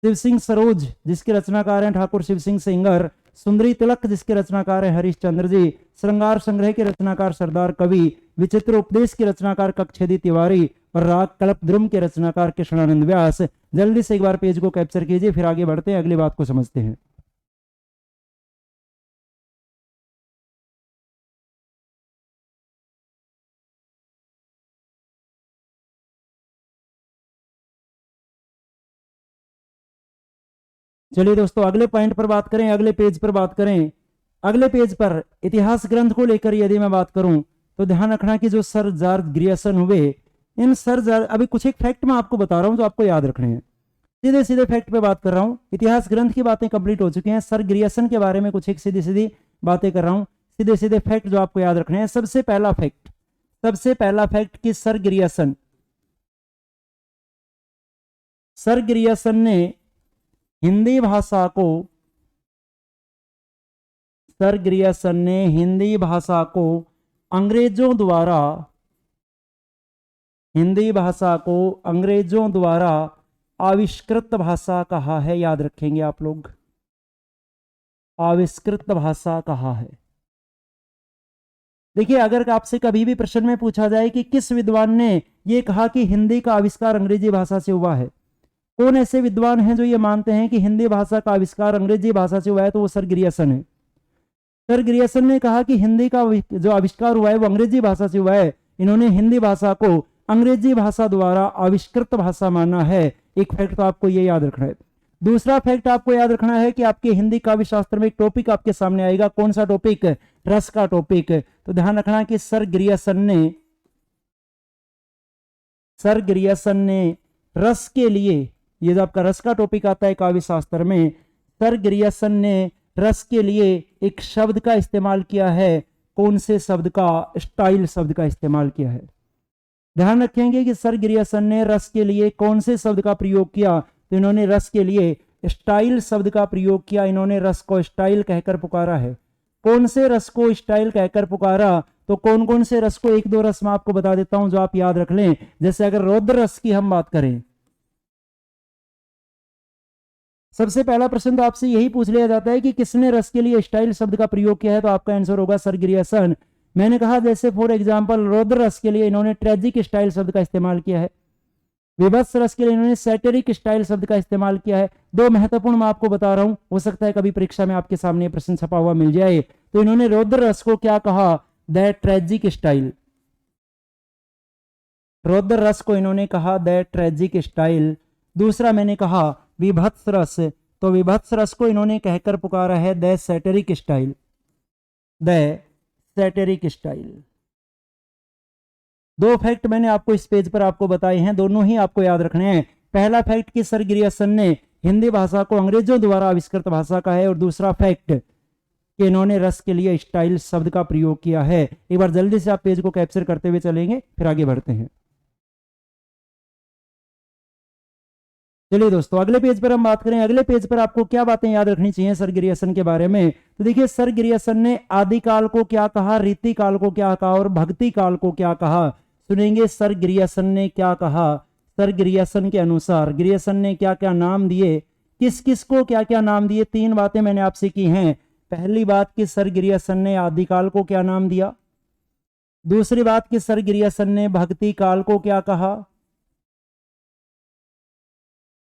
शिव सिंह सरोज जिसके रचनाकार हैं ठाकुर शिव सिंह सेंगर। सुंदरी तिलक जिसके रचनाकार हैं हरिश्चंद्र जी। श्रृंगार संग्रह के रचनाकार सरदार कवि। विचित्र उपदेश के रचनाकार ककछेदी तिवारी। और राग कल्पद्रुम के रचनाकार कृष्णानंद व्यास। जल्दी से एक बार पेज को कैप्चर कीजिए, फिर आगे बढ़ते हैं, अगली बात को समझते हैं। चलिए दोस्तों अगले पॉइंट पर बात करें, अगले पेज पर बात करें। अगले पेज पर इतिहास ग्रंथ को लेकर यदि मैं बात करूं तो ध्यान रखना कि जो सर जॉर्ज ग्रियर्सन हुए, इन अभी कुछ एक फैक्ट मैं आपको बता रहा हूं जो आपको याद रखने हैं। सीधे सीधे फैक्ट पे बात कर रहा हूं। इतिहास ग्रंथ की बातें कंप्लीट हो चुकी हैं, सर ग्रियर्सन के बारे में कुछ एक सीधी सीधी बातें कर रहा हूं। सीधे सीधे फैक्ट जो आपको याद रखने हैं। सबसे पहला फैक्ट कि सर ग्रियर्सन ने हिंदी भाषा को अंग्रेजों द्वारा आविष्कृत भाषा कहा है? याद रखेंगे आप लोग, आविष्कृत भाषा कहा है। देखिए, अगर आपसे कभी भी प्रश्न में पूछा जाए कि किस विद्वान ने यह कहा कि हिंदी का आविष्कार अंग्रेजी भाषा से हुआ है, कौन ऐसे विद्वान हैं जो ये मानते हैं कि हिंदी भाषा का आविष्कार अंग्रेजी भाषा से हुआ है, तो वो सर ग्रियर्सन है। सर ग्रियर्सन ने कहा कि हिंदी का जो आविष्कार हुआ है वो अंग्रेजी भाषा से हुआ है। इन्होंने हिंदी भाषा को अंग्रेजी भाषा द्वारा आविष्कृत भाषा माना है। एक फैक्ट तो आपको ये याद रखना है। दूसरा फैक्ट आपको याद रखना है कि आपके हिंदी काव्य शास्त्र में एक टॉपिक आपके सामने आएगा। कौन सा टॉपिक? रस का टॉपिक। तो ध्यान रखना कि सर ग्रियर्सन ने रस के लिए, ये जो आपका रस का टॉपिक आता है काव्य शास्त्र में, सर ग्रियर्सन ने रस के लिए एक शब्द का इस्तेमाल किया है। कौन से शब्द का? स्टाइल शब्द का इस्तेमाल किया है। ध्यान रखेंगे कि सर ग्रियर्सन ने रस के लिए कौन से शब्द का प्रयोग किया? तो इन्होंने रस के लिए स्टाइल शब्द का प्रयोग किया। इन्होंने रस को स्टाइल कहकर पुकारा है। कौन से रस को स्टाइल कहकर पुकारा? तो कौन कौन से रस को, एक दो रस मैं आपको बता देता हूं जो आप याद रख लें। जैसे अगर रौद्र रस की हम बात करें, सबसे पहला प्रश्न तो आपसे यही पूछ लिया जाता है कि किसने रस के लिए स्टाइल शब्द का प्रयोग किया है, तो आपका आंसर होगा सर ग्रियर्सन। मैंने कहा जैसे फॉर एग्जांपल रौद्र रस के लिए इन्होंने ट्रेजिक स्टाइल शब्द का इस्तेमाल किया है। विभत्स रस के लिए इन्होंने सैटिरिक स्टाइल शब्द का इस्तेमाल किया है। दो महत्वपूर्ण मैं आपको बता रहा हूं, हो सकता है कभी परीक्षा में आपके सामने प्रश्न छपा हुआ मिल जाए। तो इन्होंने रौद्र रस को क्या कहा? The tragic style. रौद्र रस को इन्होंने कहा द ट्रेजिक स्टाइल। दूसरा मैंने कहा विभत्स रस, तो विभत्स रस को इन्होंने कहकर पुकारा है the satiric style. The satiric style. दो फैक्ट मैंने आपको इस पेज पर आपको बताए हैं, दोनों ही आपको याद रखने हैं। पहला फैक्ट कि सर ग्रियर्सन ने हिंदी भाषा को अंग्रेजों द्वारा आविष्कृत भाषा का है, और दूसरा फैक्ट कि इन्होंने रस के लिए स्टाइल शब्द का प्रयोग किया है। एक बार जल्दी से आप पेज को कैप्चर करते हुए चलेंगे, फिर आगे बढ़ते हैं। चलिए दोस्तों, अगले पेज पर हम बात करें। अगले पेज पर आपको क्या बातें याद रखनी चाहिए सर ग्रियर्सन के बारे में? तो देखिए, सर ग्रियर्सन ने आदिकाल को क्या कहा, रीति काल को क्या कहा और भक्ति काल को क्या कहा? सुनेंगे सर ग्रियर्सन ने क्या कहा। सर ग्रियर्सन के अनुसार ग्रियर्सन ने क्या क्या नाम दिए, किस किस को क्या क्या नाम दिए। तीन बातें मैंने आपसे की हैं। पहली बात कि सर ग्रियर्सन ने आदिकाल को क्या नाम दिया। दूसरी बात कि सर ग्रियर्सन ने भक्ति काल को क्या कहा।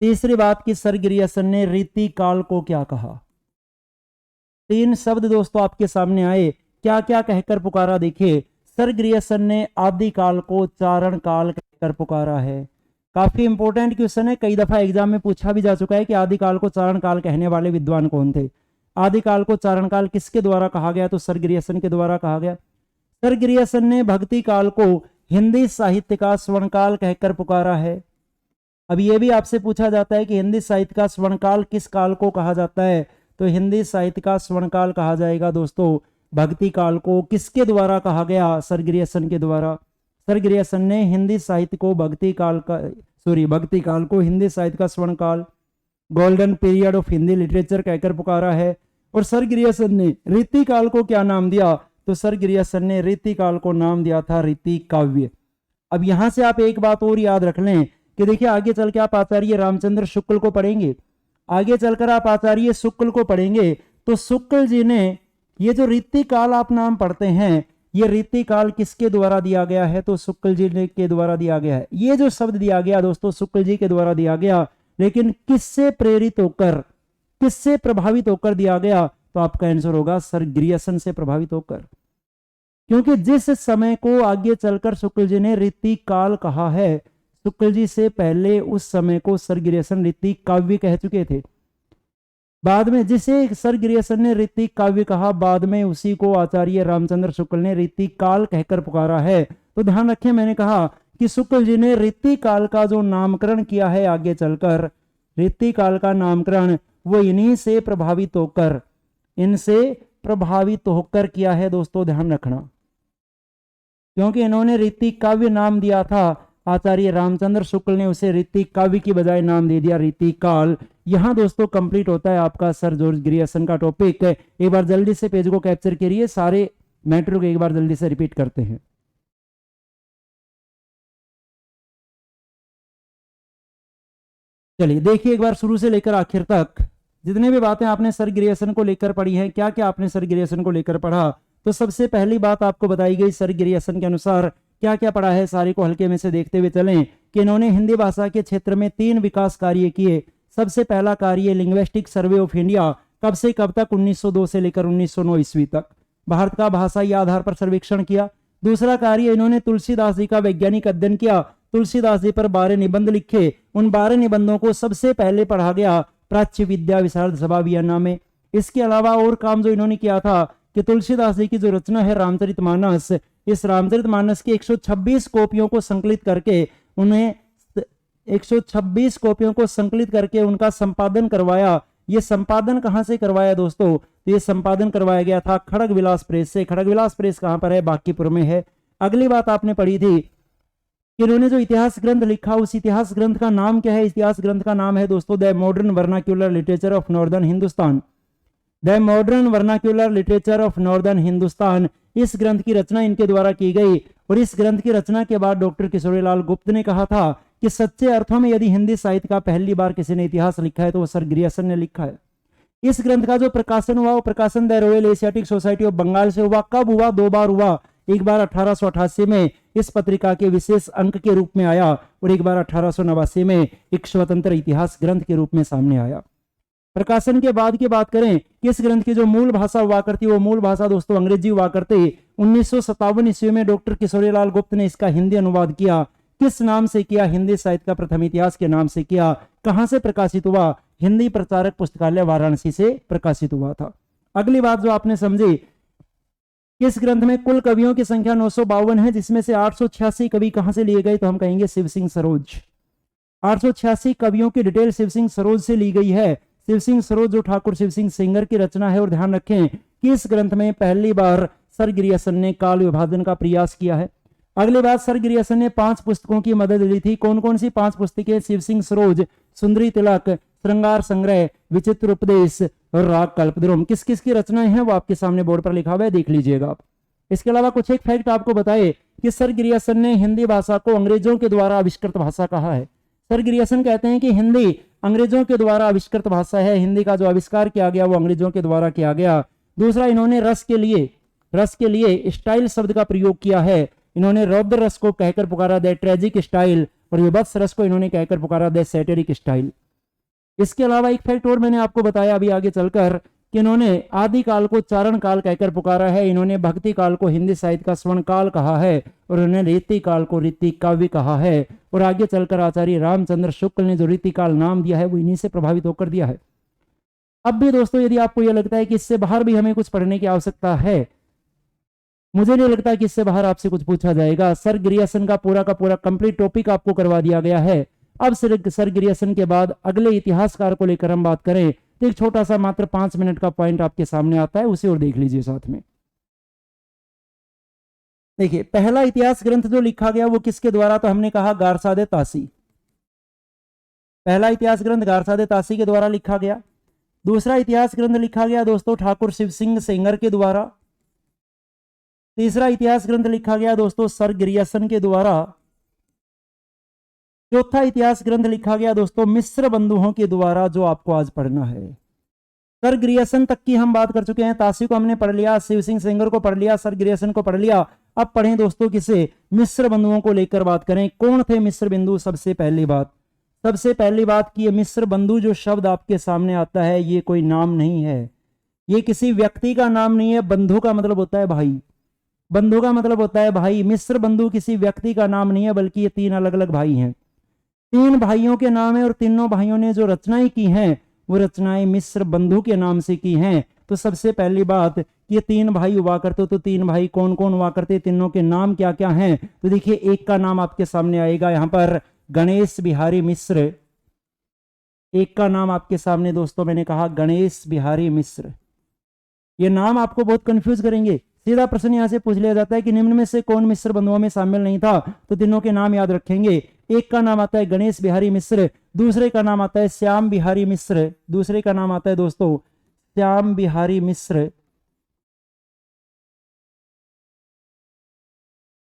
तीसरी बात कि सर ग्रियर्सन ने रीति काल को क्या कहा। तीन शब्द दोस्तों आपके सामने आए, क्या क्या कहकर पुकारा। देखिए, सर ग्रियर्सन ने आदिकाल को चारण काल कहकर पुकारा है। काफी इंपॉर्टेंट क्वेश्चन है, कई दफा एग्जाम में पूछा भी जा चुका है कि आदिकाल को चारण काल कहने वाले विद्वान कौन थे। आदिकाल को चारण काल किसके द्वारा कहा गया? तो सर ग्रियर्सन के द्वारा कहा गया। सर ग्रियर्सन ने भक्ति काल को हिंदी साहित्य का स्वर्णकाल कहकर पुकारा है। अब यह भी आपसे पूछा जाता है कि हिंदी साहित्य का स्वर्णकाल किस काल को कहा जाता है? तो हिंदी साहित्य का स्वर्णकाल कहा जाएगा दोस्तों भक्ति काल को। किसके द्वारा कहा गया? सर ग्रियर्सन के द्वारा। सर ग्रियर्सन ने हिंदी साहित्य को भक्ति काल को हिंदी साहित्य का स्वर्णकाल, golden period of Hindi literature कहकर पुकारा है। और सर ग्रियर्सन ने रीति काल को क्या नाम दिया? तो सर ग्रियर्सन ने रीति काल को नाम दिया था रीति काव्य। अब यहां से आप एक बात और याद रख लें कि देखिए, आगे चल के आप आचार्य रामचंद्र शुक्ल को पढ़ेंगे। आगे चलकर आप आचार्य शुक्ल को पढ़ेंगे तो शुक्ल जी ने ये जो रीति काल आप नाम पढ़ते हैं, ये रीति काल किसके द्वारा दिया गया है? तो शुक्ल जी के द्वारा दिया गया है। ये जो शब्द दिया गया दोस्तों शुक्ल जी के द्वारा दिया गया, लेकिन किससे प्रेरित होकर, किससे प्रभावित होकर दिया गया? तो आपका आंसर होगा सर ग्रियर्सन से प्रभावित होकर। क्योंकि जिस समय को आगे चलकर शुक्ल जी ने रीति काल कहा है, शुक्ल जी से पहले उस समय को सर ग्रियर्सन रीति काव्य कह चुके थे। बाद में जिसे सर ग्रियर्सन ने रीति काव्य कहा, बाद में उसी को आचार्य रामचंद्र शुक्ल ने रीति काल कहकर पुकारा है। तो ध्यान रखें, मैंने कहा कि शुक्ल जी ने रीति काल का जो नामकरण किया है आगे चलकर, रीति काल का नामकरण वो इन्हीं से प्रभावित होकर, इनसे प्रभावित होकर किया है दोस्तों, ध्यान रखना। क्योंकि इन्होंने रीति काव्य नाम दिया था, आचार्य रामचंद्र शुक्ल ने उसे रीति काव्य की बजाय नाम दे दिया रीति काल। यहां दोस्तों कंप्लीट होता है आपका सर जॉर्ज ग्रियर्सन का टॉपिक। एक बार जल्दी से पेज को कैप्चर करिए, सारे मैटर को एक बार जल्दी से रिपीट करते हैं। चलिए देखिए एक बार शुरू से लेकर आखिर तक जितने भी बातें आपने सर ग्रियर्सन को लेकर पढ़ी हैं, क्या क्या आपने सर ग्रियर्सन को लेकर पढ़ा। तो सबसे पहली बात आपको बताई गई सर ग्रियर्सन के अनुसार क्या क्या पढ़ा है, सारी को हल्के में से देखते हुए चलें कि इन्होंने हिंदी भाषा के क्षेत्र में 3 विकास कार्य किए। सबसे पहला कार्य लिंग्विस्टिक सर्वे ऑफ इंडिया, कब से कब तक, 1902 से लेकर 1909 ईस्वी तक भारत का भाषाई आधार पर सर्वेक्षण किया। दूसरा कार्य इन्होंने तुलसीदास जी का वैज्ञानिक अध्ययन किया, तुलसीदास जी पर 12 निबंध लिखे। उन 12 निबंधों को सबसे पहले पढ़ा गया प्राच्य विद्या विशारद सभा वियना में। इसके अलावा और काम जो इन्होंने किया था कि तुलसीदास जी की जो रचना है रामचरितमानस, इस रामचरितमानस की 126 कॉपियों को संकलित करके उन्हें 126 कॉपियों को संकलित करके उनका संपादन करवाया। ये संपादन कहां से करवाया दोस्तों, तो ये संपादन करवाया गया था खड़ग विलास प्रेस से। खड़ग विलास प्रेस कहां पर है, बांकीपुर में है। अगली बात आपने पढ़ी थी कि इन्होंने जो इतिहास ग्रंथ लिखा, उस इतिहास ग्रंथ का नाम क्या है। इतिहास ग्रंथ का नाम है दोस्तों the modern vernacular literature of northern Hindustan. The modern vernacular literature of northern Hindustan, इस ग्रंथ की रचना इनके द्वारा की गई। और इस ग्रंथ की रचना के बाद डॉक्टर किशोरीलाल गुप्त ने कहा था कि सच्चे अर्थों में यदि हिंदी साहित्य का पहली बार किसी ने इतिहास लिखा है तो वो सर ग्रियर्सन ने लिखा है। इस ग्रंथ का जो प्रकाशन हुआ वो प्रकाशन the Royal Asiatic Society of Bengal से हुआ। कब हुआ, 2 बार हुआ। एक बार 1888 में इस पत्रिका के विशेष अंक के रूप में आया और एक बार 1889 में एक स्वतंत्र इतिहास ग्रंथ के रूप में सामने आया। प्रकाशन के बाद की बात करें कि इस ग्रंथ की जो मूल भाषा हुआ करती, वो मूल भाषा दोस्तों अंग्रेजी हुआ करती। 1957 ईस्वी में डॉक्टर किशोरीलाल गुप्त ने इसका हिंदी अनुवाद किया। किस नाम से किया, हिंदी साहित्य का प्रथम इतिहास के नाम से किया। कहां से प्रकाशित हुआ, हिंदी प्रचारक पुस्तकालय वाराणसी से प्रकाशित हुआ था। अगली बात जो आपने समझी, इस ग्रंथ में कुल कवियों की संख्या 952 है, जिसमें से 886 कवि कहां से लिए गए, तो हम कहेंगे शिव सिंह सरोज। 886 कवियों की डिटेल शिव सिंह सरोज से ली गई है। शिव सिंह सरोज जो ठाकुर शिव सिंह सेंगर की रचना है। और ध्यान रखें कि इस ग्रंथ में पहली बार सर ग्रियर्सन ने काल विभाजन का प्रयास किया है। अगली बात, सर ग्रियर्सन ने 5 पुस्तकों की मदद ली थी। कौन कौन सी 5 पुस्तकें, शिव सिंह सरोज, सुंदरी तिलक, श्रृंगार संग्रह, विचित्र उपदेश और राग कल्पद्रुम। किस किस की रचनाएं हैं वो आपके सामने बोर्ड पर लिखा हुआ है, देख लीजिएगा आप। इसके अलावा कुछ एक फैक्ट आपको बताए कि सर ग्रियर्सन ने हिंदी भाषा को अंग्रेजों के द्वारा आविष्कृत भाषा कहा है। सर ग्रियर्सन कहते हैं कि हिंदी अंग्रेजों के द्वारा आविष्कृत भाषा है। हिंदी का जो आविष्कार किया गया वो अंग्रेजों के द्वारा किया गया। दूसरा, इन्होंने रस के लिए स्टाइल शब्द का प्रयोग किया है। इन्होंने रौद्र रस को कहकर पुकारा द ट्रेजिक स्टाइल और विभत्स रस को इन्होंने कहकर पुकारा द सैटिरिक स्टाइल। इसके अलावा एक फैक्ट और मैंने आपको बताया अभी आगे चलकर कि इन्होंने आदि काल को चारण काल कहकर पुकारा है। इन्होंने भक्ति काल को हिंदी साहित्य का स्वर्ण काल कहा है और उन्होंने रीति काल को रीति काव्य कहा है। और आगे चलकर आचार्य रामचंद्र शुक्ल ने जो रीति काल नाम दिया है वो इन्हीं से प्रभावित होकर दिया है। अब भी दोस्तों यदि आपको यह लगता है कि इससे बाहर भी हमें कुछ पढ़ने की आवश्यकता है, मुझे नहीं लगता कि इससे बाहर आपसे कुछ पूछा जाएगा। सर ग्रियर्सन का पूरा कंप्लीट टॉपिक आपको करवा दिया गया है। अब सर ग्रियर्सन के बाद अगले इतिहासकार को लेकर हम बात करें तो एक छोटा सा मात्र 5 मिनट का पॉइंट आपके सामने आता है, उसे और देख लीजिए साथ में। देखिए पहला इतिहास ग्रंथ जो लिखा गया वो किसके द्वारा, तो हमने कहा गारसादे तासी। पहला इतिहास ग्रंथ गारसादे तासी के द्वारा लिखा गया। दूसरा इतिहास ग्रंथ लिखा गया दोस्तों ठाकुर शिव सिंह सेंगर के द्वारा। तीसरा इतिहास ग्रंथ लिखा गया दोस्तों सर ग्रियर्सन के द्वारा। चौथा इतिहास ग्रंथ लिखा गया दोस्तों मिश्र बंधुओं के द्वारा, जो आपको आज पढ़ना है। सर ग्रियर्सन तक की हम बात कर चुके हैं। तासी को हमने पढ़ लिया, शिव सिंह सेंगर को पढ़ लिया, सर ग्रियर्सन को पढ़ लिया। अब पढ़ें दोस्तों किसे, मिश्र बंधुओं को लेकर बात करें। कौन थे मिश्र बिंदु, सबसे पहली बात कि ये मिश्र बंधु जो शब्द आपके सामने आता है ये कोई नाम नहीं है, ये किसी व्यक्ति का नाम नहीं है। बंधु का मतलब होता है भाई, बंधु का मतलब होता है भाई। मिश्र बंधु किसी व्यक्ति का नाम नहीं है, बल्कि ये 3 अलग अलग भाई हैं। 3 भाइयों के नाम है और तीनों भाइयों ने जो रचनाएं की हैं वो रचनाएं मिश्र बंधु के नाम से की हैं। तो सबसे पहली बात, ये 3 भाई हुआ करते, तो 3 भाई कौन कौन हुआ करते, तीनों के नाम क्या क्या हैं। तो देखिए एक का नाम आपके सामने आएगा यहाँ पर गणेश बिहारी मिश्र। एक का नाम आपके सामने दोस्तों मैंने कहा गणेश बिहारी मिश्र। ये नाम आपको बहुत कंफ्यूज करेंगे। सीधा प्रश्न यहां से पूछ लिया जाता है कि निम्न में से कौन मिश्र बंधुओं में शामिल नहीं था, तो तीनों के नाम याद रखेंगे। एक का नाम आता है गणेश बिहारी मिश्र, दूसरे का नाम आता है श्याम बिहारी मिश्र, दूसरे का नाम आता है दोस्तों श्याम बिहारी मिश्र,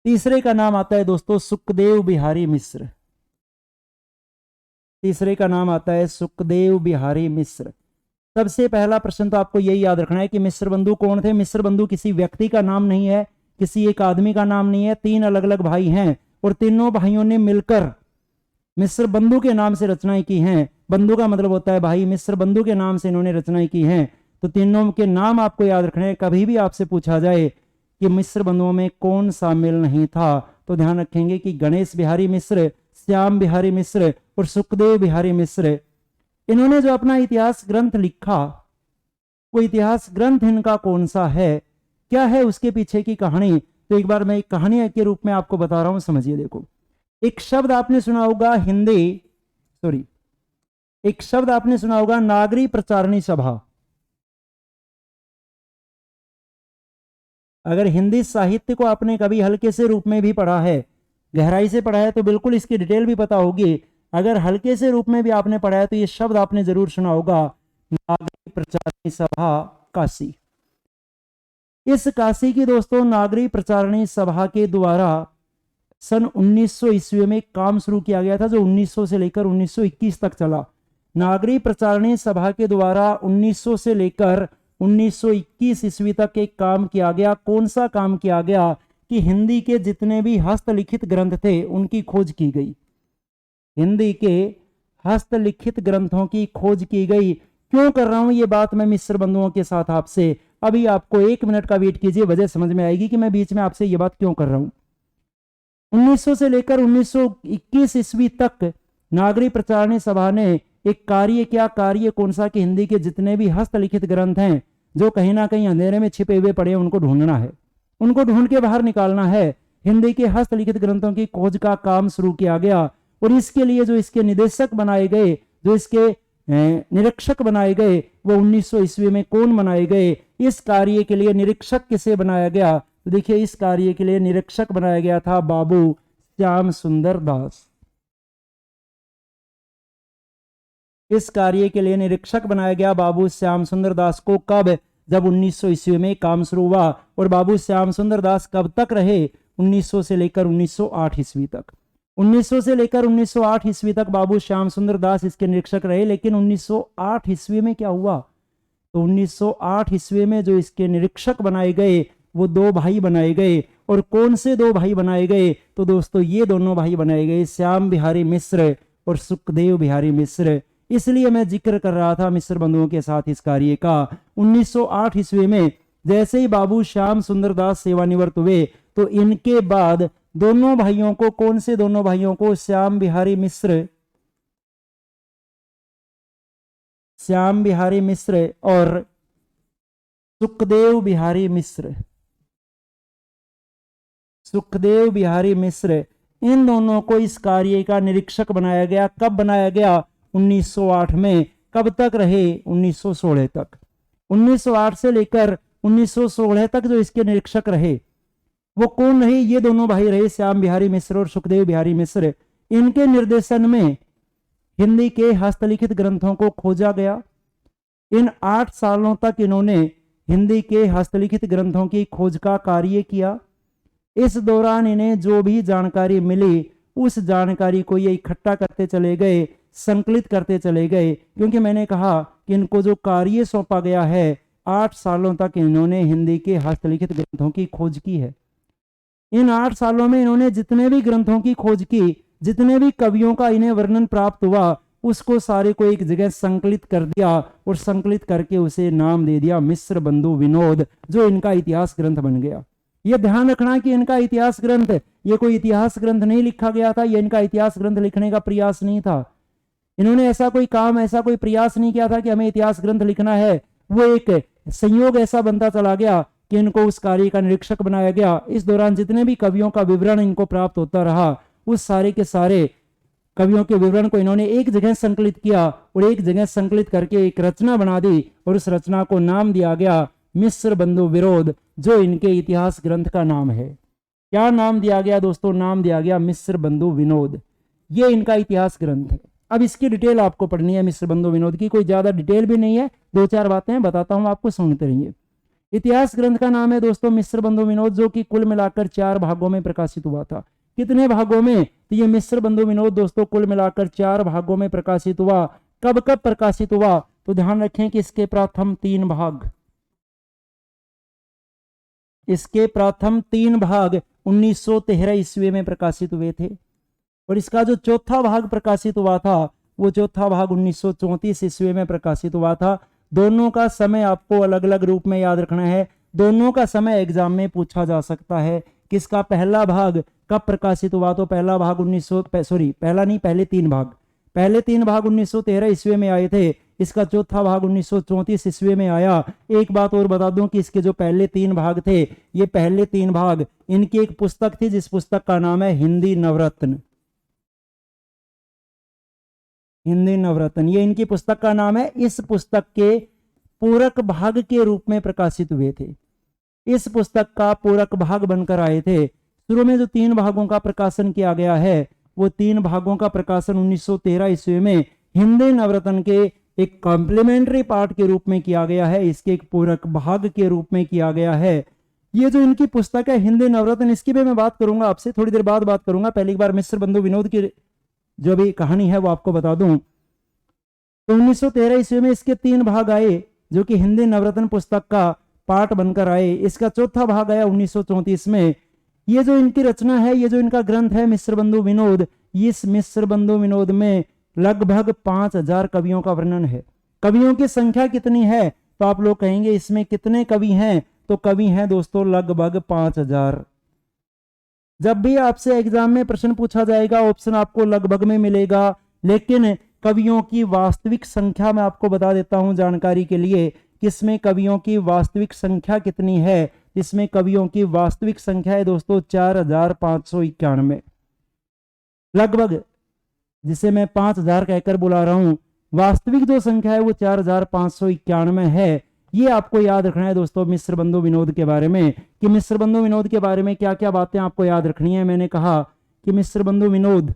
तीसरे का नाम आता है दोस्तों सुखदेव बिहारी मिश्र। तीसरे का नाम आता है सुखदेव बिहारी मिश्र। सबसे पहला प्रश्न तो आपको यही याद रखना है कि मिश्र बंधु कौन थे। मिश्र बंधु किसी व्यक्ति का नाम नहीं है, किसी एक आदमी का नाम नहीं है, तीन अलग अलग भाई हैं और तीनों भाइयों ने मिलकर मिश्र बंधु के नाम से रचनाएं की हैं। बंधु का मतलब होता है भाई, मिश्र बंधु के नाम से इन्होंने रचनाएं की हैं। तो तीनों के नाम आपको याद रखने हैं। कभी भी आपसे पूछा जाए कि मिश्र बंधुओं में कौन शामिल नहीं था, तो ध्यान रखेंगे कि गणेश बिहारी मिश्र, श्याम बिहारी मिश्र और सुखदेव बिहारी मिश्र। इन्होंने जो अपना इतिहास ग्रंथ लिखा, वो इतिहास ग्रंथ इनका कौन सा है, क्या है उसके पीछे की कहानी, तो एक बार मैं एक कहानी के रूप में आपको बता रहा हूं, समझिए। देखो, एक शब्द आपने सुना होगा एक शब्द आपने सुना होगा नागरी प्रचारणी सभा। अगर हिंदी साहित्य को आपने कभी हल्के से रूप में भी पढ़ा है, गहराई से पढ़ा है, तो बिल्कुल इसकी डिटेल भी पता होगी। अगर हल्के से रूप में भी आपने पढ़ा है तो ये शब्द आपने जरूर सुना होगा, नागरी प्रचारणी सभा काशी। इस काशी की दोस्तों नागरी प्रचारणी सभा के द्वारा सन 1900 ईस्वी में काम शुरू किया गया था, जो 1900 से लेकर 1921 तक चला। नागरी प्रचारणी सभा के द्वारा 1900 से लेकर 1921 ईस्वी तक एक काम किया गया। कौन सा काम किया गया कि हिंदी के जितने भी हस्तलिखित ग्रंथ थे उनकी खोज की गई। हिंदी के हस्तलिखित ग्रंथों की खोज की गई। क्यों कर रहा हूं ये बात मैं मिश्र बंधुओं के साथ आपसे, अभी आपको 1 मिनट का वेट कीजिए, वजह समझ में आएगी कि मैं बीच में आपसे ये बात क्यों कर रहा हूं। 1900 से लेकर 1921 ईस्वी तक नागरी प्रचारणी सभा ने एक कार्य किया। कार्य कौन सा कि हिंदी के जितने भी हस्तलिखित ग्रंथ हैं जो कहीं ना कहीं अंधेरे में छिपे हुए पड़े हैं, उनको ढूंढना है, उनको ढूंढ के बाहर निकालना है। हिंदी के हस्तलिखित ग्रंथों की खोज का काम शुरू किया गया और इसके लिए जो इसके निदेशक बनाए गए, जो इसके निरीक्षक बनाए गए, वो 1900 ईस्वी में कौन बनाए गए। इस कार्य के लिए निरीक्षक किसे बनाया गया, तो देखिए इस कार्य के लिए निरीक्षक बनाया गया था बाबू श्याम सुंदर दास। इस कार्य के लिए निरीक्षक बनाया गया बाबू श्याम सुंदर दास को। कब, जब 1900 ईस्वी में काम शुरू हुआ। और बाबू श्याम सुंदर दास कब तक रहे, 1900 से लेकर 1908 ईस्वी तक। 1900 से लेकर 1908 ईस्वी तक बाबू श्याम सुंदर दास इसके निरीक्षक रहे। लेकिन 1908 ईस्वी में क्या हुआ, तो 1908 ईस्वी में जो इसके निरीक्षक बनाए गए वो 2 भाई बनाए गए। और कौन से 2 भाई बनाए गए, तो दोस्तों ये दोनों भाई बनाए गए, श्याम बिहारी मिश्र और सुखदेव बिहारी मिश्र। इसलिए मैं जिक्र कर रहा था मिश्र बंधुओं के साथ इस कार्य का। 1908 ईस्वी में जैसे ही बाबू श्याम सुंदर दास सेवानिवृत्त हुए, तो इनके बाद दोनों भाइयों को, कौन से दोनों भाइयों को, श्याम बिहारी मिश्र और सुखदेव बिहारी मिश्र, इन दोनों को इस कार्य का निरीक्षक बनाया गया। कब बनाया गया, 1908 में। कब तक रहे, 1916 तक। 1908 से लेकर 1916 तक जो इसके निरीक्षक रहे वो कौन रहे, ये दोनों भाई रहे, श्याम बिहारी मिश्र और सुखदेव बिहारी मिश्र। इनके निर्देशन में हिंदी के हस्तलिखित ग्रंथों को खोजा गया। इन 8 सालों तक इन्होंने हिंदी के हस्तलिखित ग्रंथों की खोज का कार्य किया। इस दौरान इन्हें जो भी जानकारी मिली उस जानकारी को ये इकट्ठा करते चले गए, संकलित करते चले गए। क्योंकि मैंने कहा कि इनको जो कार्य सौंपा गया है, 8 सालों तक इन्होंने हिंदी के हस्तलिखित ग्रंथों की खोज की है। इन 8 सालों में इन्होंने जितने भी ग्रंथों की खोज की, जितने भी कवियों का इन्हें वर्णन प्राप्त हुआ, उसको सारे को एक जगह संकलित कर दिया और संकलित करके उसे नाम दे दिया मिश्र बंधु विनोद, जो इनका इतिहास ग्रंथ बन गया। यह ध्यान रखना कि इनका इतिहास ग्रंथ, ये कोई इतिहास ग्रंथ नहीं लिखा गया था, ये इनका इतिहास ग्रंथ लिखने का प्रयास नहीं था। इन्होंने ऐसा कोई काम, ऐसा कोई प्रयास नहीं किया था कि हमें इतिहास ग्रंथ लिखना है। वो एक संयोग ऐसा बनता चला गया कि इनको उस कार्य का निरीक्षक बनाया गया। इस दौरान जितने भी कवियों का विवरण इनको प्राप्त होता रहा, उस सारे के सारे कवियों के विवरण को इन्होंने एक जगह संकलित किया और एक जगह संकलित करके एक रचना बना दी और उस रचना को नाम दिया गया मिश्र बंधु विनोद, जो इनके इतिहास ग्रंथ का नाम है। क्या नाम दिया गया दोस्तों, नाम दिया गया मिश्र बंधु विनोद। ये इनका इतिहास ग्रंथ है। अब इसकी डिटेल आपको पढ़नी है मिश्र बंधु विनोद की, कोई ज्यादा डिटेल भी नहीं है, 2-4 बातें बताता हूं आपको, सुनते रहिए। इतिहास ग्रंथ का नाम है दोस्तों मिश्र बंधु विनोद, जो कि कुल मिलाकर 4 भागों में प्रकाशित हुआ था। कितने भागों में? तो ये मिस्र बंधु विनोद दोस्तों कुल मिलाकर 4 भागों में प्रकाशित हुआ। कब कब प्रकाशित हुआ? तो ध्यान रखें कि इसके प्रथम 3 भाग, इसके प्रथम 3 भाग 1913 ईस्वी में प्रकाशित हुए थे, और इसका जो चौथा भाग प्रकाशित हुआ था वो चौथा भाग 1934 ईस्वी में प्रकाशित हुआ था। दोनों का समय आपको अलग अलग रूप में याद रखना है, दोनों का समय एग्जाम में पूछा जा सकता है। किसका पहला भाग कब प्रकाशित हुआ? तो पहला भाग पहले 3 भाग 1913 ईस्वी में आए थे, इसका चौथा भाग 1934 ईस्वी में आया। एक बात और बता दूं कि इसके जो पहले 3 भाग थे, ये पहले 3 भाग इनकी एक पुस्तक थी जिस पुस्तक का नाम है हिंदी नवरत्न। हिंदी नवरत्न, ये इनकी पुस्तक का नाम है। इस पुस्तक के पूरक भाग के रूप में प्रकाशित हुए थे, इस पुस्तक का पूरक भाग बनकर आए थे। शुरू में जो 3 भागों का प्रकाशन किया गया है वो 3 भागों का प्रकाशन 1913 ईस्वी में हिंदी नवरत्न के एक कॉम्प्लीमेंट्री पार्ट के रूप में किया गया है, इसके एक पूरक भाग के रूप में किया गया है। ये जो इनकी पुस्तक है हिंदी नवरत्न, इसकी भी मैं बात करूंगा आपसे थोड़ी देर बाद बात करूंगा। पहली बार मिस्र बंधु विनोद की जो भी कहानी है वो आपको बता दूं। तो 1913 ईस्वी में इसके 3 भाग आए जो कि हिंदी नवरत्न पुस्तक का पार्ट बनकर आए। इसका चौथा भाग आया 1934 में। ये जो इनकी रचना है, ये जो इनका ग्रंथ है मिस्र बंधु विनोद, इस मिस्र बंधु विनोद में लगभग 5000 कवियों का वर्णन है। कवियों की संख्या कितनी है? तो आप लोग कहेंगे इसमें कितने कवि हैं? तो कवि हैं दोस्तों लगभग 5000। जब भी आपसे एग्जाम में प्रश्न पूछा जाएगा ऑप्शन आपको लगभग में मिलेगा, लेकिन कवियों की वास्तविक संख्या मैं आपको बता देता हूं जानकारी के लिए। किसमें कवियों की वास्तविक संख्या कितनी है? इसमें कवियों की वास्तविक संख्या है दोस्तों 4591 लगभग, जिसे मैं 5000 कहकर बुला रहा हूं। वास्तविक जो संख्या है वो 4591 है। ये आपको याद रखना है दोस्तों मिस्र बंधु विनोद के बारे में, कि मिस्र बंधु विनोद के बारे में क्या क्या बातें आपको याद रखनी है। मैंने कहा कि मिस्र बंधु विनोद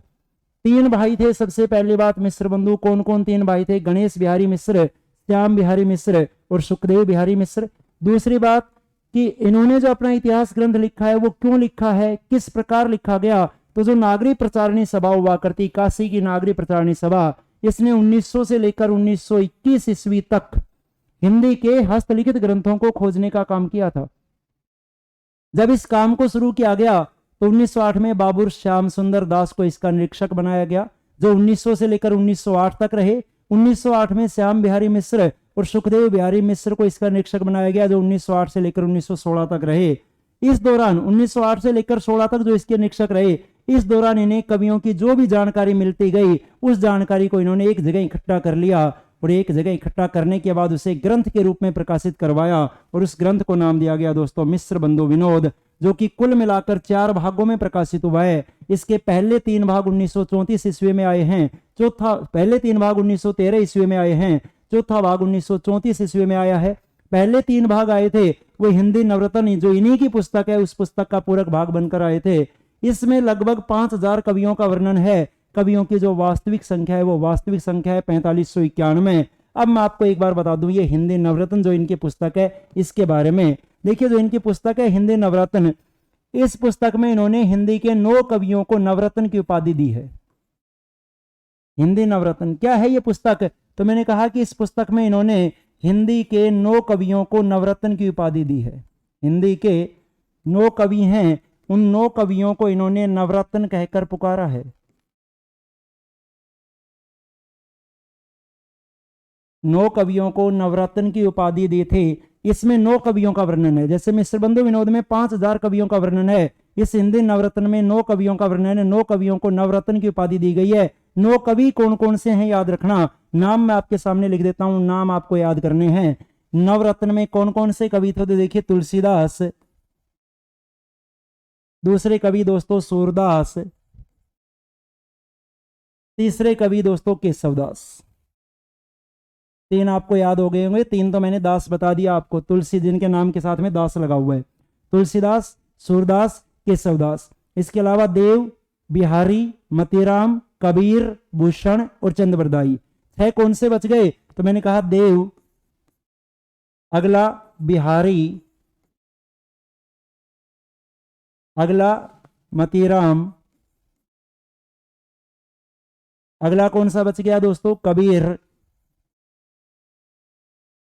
3 भाई थे। सबसे पहली बात, मिस्र बंधु कौन कौन 3 भाई थे? गणेश बिहारी मिश्र, श्याम बिहारी मिश्र और सुखदेव बिहारी मिश्र। दूसरी बात कि इन्होंने जो अपना इतिहास ग्रंथ लिखा है वो क्यों लिखा है, किस प्रकार लिखा गया? तो जो नागरी प्रचारणी सभा हुआ करती, काशी की नागरी प्रचारणी सभा, इसने 1900 से लेकर 1921 ईस्वी तक हिंदी के हस्तलिखित ग्रंथों को खोजने का काम किया था। जब इस काम को शुरू किया गया तो 1908 में बाबूर श्याम सुंदर दास को इसका निरीक्षक बनाया गया, जो 1900 से लेकर 1908 तक रहे। 1908 में श्याम बिहारी मिश्र और सुखदेव बिहारी मिश्र को इसका निरीक्षक बनाया गया, जो 1908 से लेकर 1916 तक रहे। इस दौरान 1908 से लेकर 16 तक जो इसके निरीक्षक रहे, इस दौरान इन्हें कवियों की जो भी जानकारी मिलती गई उस जानकारी को इन्होंने एक जगह इकट्ठा कर लिया, और एक जगह इकट्ठा करने के बाद उसे ग्रंथ के रूप में प्रकाशित करवाया, और उस ग्रंथ को नाम दिया गया दोस्तों मिस्र बंधु विनोद, जो कि कुल मिलाकर 4 भागों में प्रकाशित हुआ है। इसके पहले 3 भाग 1934 ईस्वी में आए हैं, पहले 3 भाग 1913 ईस्वी में आए हैं, चौथा भाग 1934 ईस्वी में आया है। पहले 3 भाग आए थे वो हिंदी नवरत्न जो इन्हीं की पुस्तक है, उस पुस्तक का पूरक भाग बनकर आए थे। इसमें लगभग 5000 कवियों का वर्णन है। कवियों की जो वास्तविक संख्या है वो वास्तविक संख्या है 4591। अब मैं आपको एक बार बता दूं ये हिंदी नवरत्न जो इनकी पुस्तक है इसके बारे में। देखिए जो इनकी पुस्तक है हिंदी नवरत्न, इस पुस्तक में इन्होंने हिंदी के 9 कवियों को नवरत्न की उपाधि दी है। हिंदी नवरत्न क्या है ये पुस्तक? तो मैंने कहा कि इस पुस्तक में इन्होंने हिंदी के 9 कवियों को नवरत्न की उपाधि दी है। हिंदी के 9 कवि हैं, उन 9 कवियों को इन्होंने नवरत्न कहकर पुकारा है। 9 कवियों को नवरत्न की उपाधि दी थी। इसमें 9 कवियों का वर्णन है। जैसे मिस्र बंधु विनोद में 5000 कवियों का वर्णन है, इस हिंदी नवरत्न में 9 कवियों का वर्णन है। 9 कवियों को नवरत्न की उपाधि दी गई है। 9 कवि कौन कौन से हैं याद रखना, नाम मैं आपके सामने लिख देता हूं, नाम आपको याद करने हैं। नवरत्न में कौन कौन से कवि थे? तो देखिए तुलसीदास, दूसरे कवि दोस्तों सूरदास, तीसरे कवि दोस्तों केशवदास। 3 आपको याद हो गए होंगे, 3 तो मैंने दास बता दिया आपको, तुलसी जिनके नाम के साथ में दास लगा हुआ है, तुलसीदास, सूरदास, केशवदास। इसके अलावा देव, बिहारी, मतीराम, कबीर, भूषण और चंद्रबरदाई। 6 कौन से बच गए? तो मैंने कहा देव, अगला बिहारी, अगला मतीराम, अगला कौन सा बच गया दोस्तों? कबीर।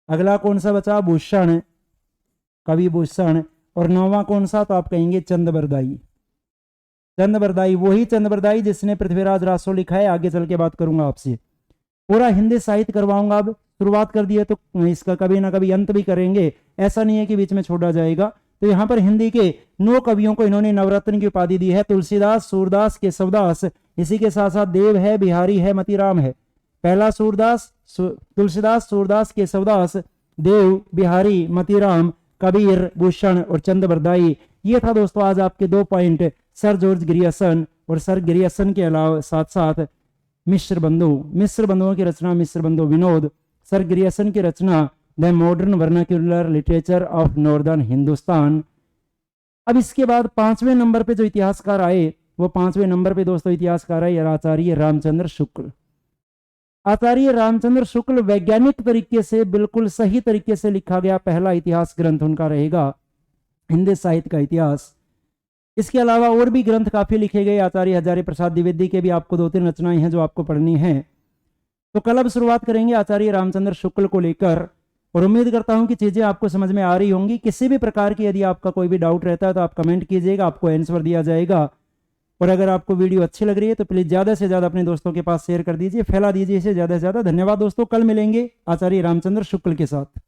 अगला कौन सा बचा? भूषण, कवि भूषण। और नौवां कौन सा? तो आप कहेंगे चंद्रबरदाई। चंद्रबरदाई, वही चंद्रबरदाई जिसने पृथ्वीराज रासो लिखा है। आगे चल के बात करूंगा आपसे, पूरा हिंदी साहित्य करवाऊंगा। अब शुरुआत कर दी है तो इसका कभी ना कभी अंत भी करेंगे, ऐसा नहीं है कि बीच में छोड़ा जाएगा। तो यहाँ पर हिंदी के 9 कवियों को इन्होंने नवरत्न की उपाधि दी है। तुलसीदास, सूरदास, केशवदास, इसी के साथ साथ देव है, बिहारी है, मतीराम है। पहला तुलसीदास, सूरदास, केशवदास, देव, बिहारी, मतीराम, कबीर, भूषण और चंद्रबरदाई। ये था दोस्तों आज आपके 2 पॉइंट, सर जॉर्ज ग्रियर्सन और सर ग्रियर्सन के अलावा साथ साथ मिश्र बंधुओं की रचना मिश्र बंधु विनोद, सर ग्रियर्सन की रचना the modern vernacular literature of northern Hindustan. अब इसके बाद 5वें नंबर पे जो इतिहासकार आए, वो 5वें नंबर पे दोस्तों इतिहासकार आए आचार्य रामचंद्र शुक्ल। आचार्य रामचंद्र शुक्ल वैज्ञानिक तरीके से, बिल्कुल सही तरीके से लिखा गया पहला इतिहास ग्रंथ उनका रहेगा, हिंदी साहित्य का इतिहास। इसके अलावा और भी ग्रंथ काफी लिखे गए। आचार्य हजारी प्रसाद द्विवेदी के भी आपको 2-3 रचनाएं हैं जो आपको पढ़नी है। तो कल अब शुरुआत करेंगे आचार्य रामचंद्र शुक्ल को लेकर, और उम्मीद करता हूं कि चीजें आपको समझ में आ रही होंगी। किसी भी प्रकार की यदि आपका कोई भी डाउट रहता है तो आप कमेंट कीजिएगा, आपको आंसर दिया जाएगा। और अगर आपको वीडियो अच्छी लग रही है तो प्लीज ज्यादा से ज्यादा अपने दोस्तों के पास शेयर कर दीजिए, फैला दीजिए इसे ज्यादा से ज्यादा। धन्यवाद दोस्तों, कल मिलेंगे आचार्य रामचंद्र शुक्ल के साथ।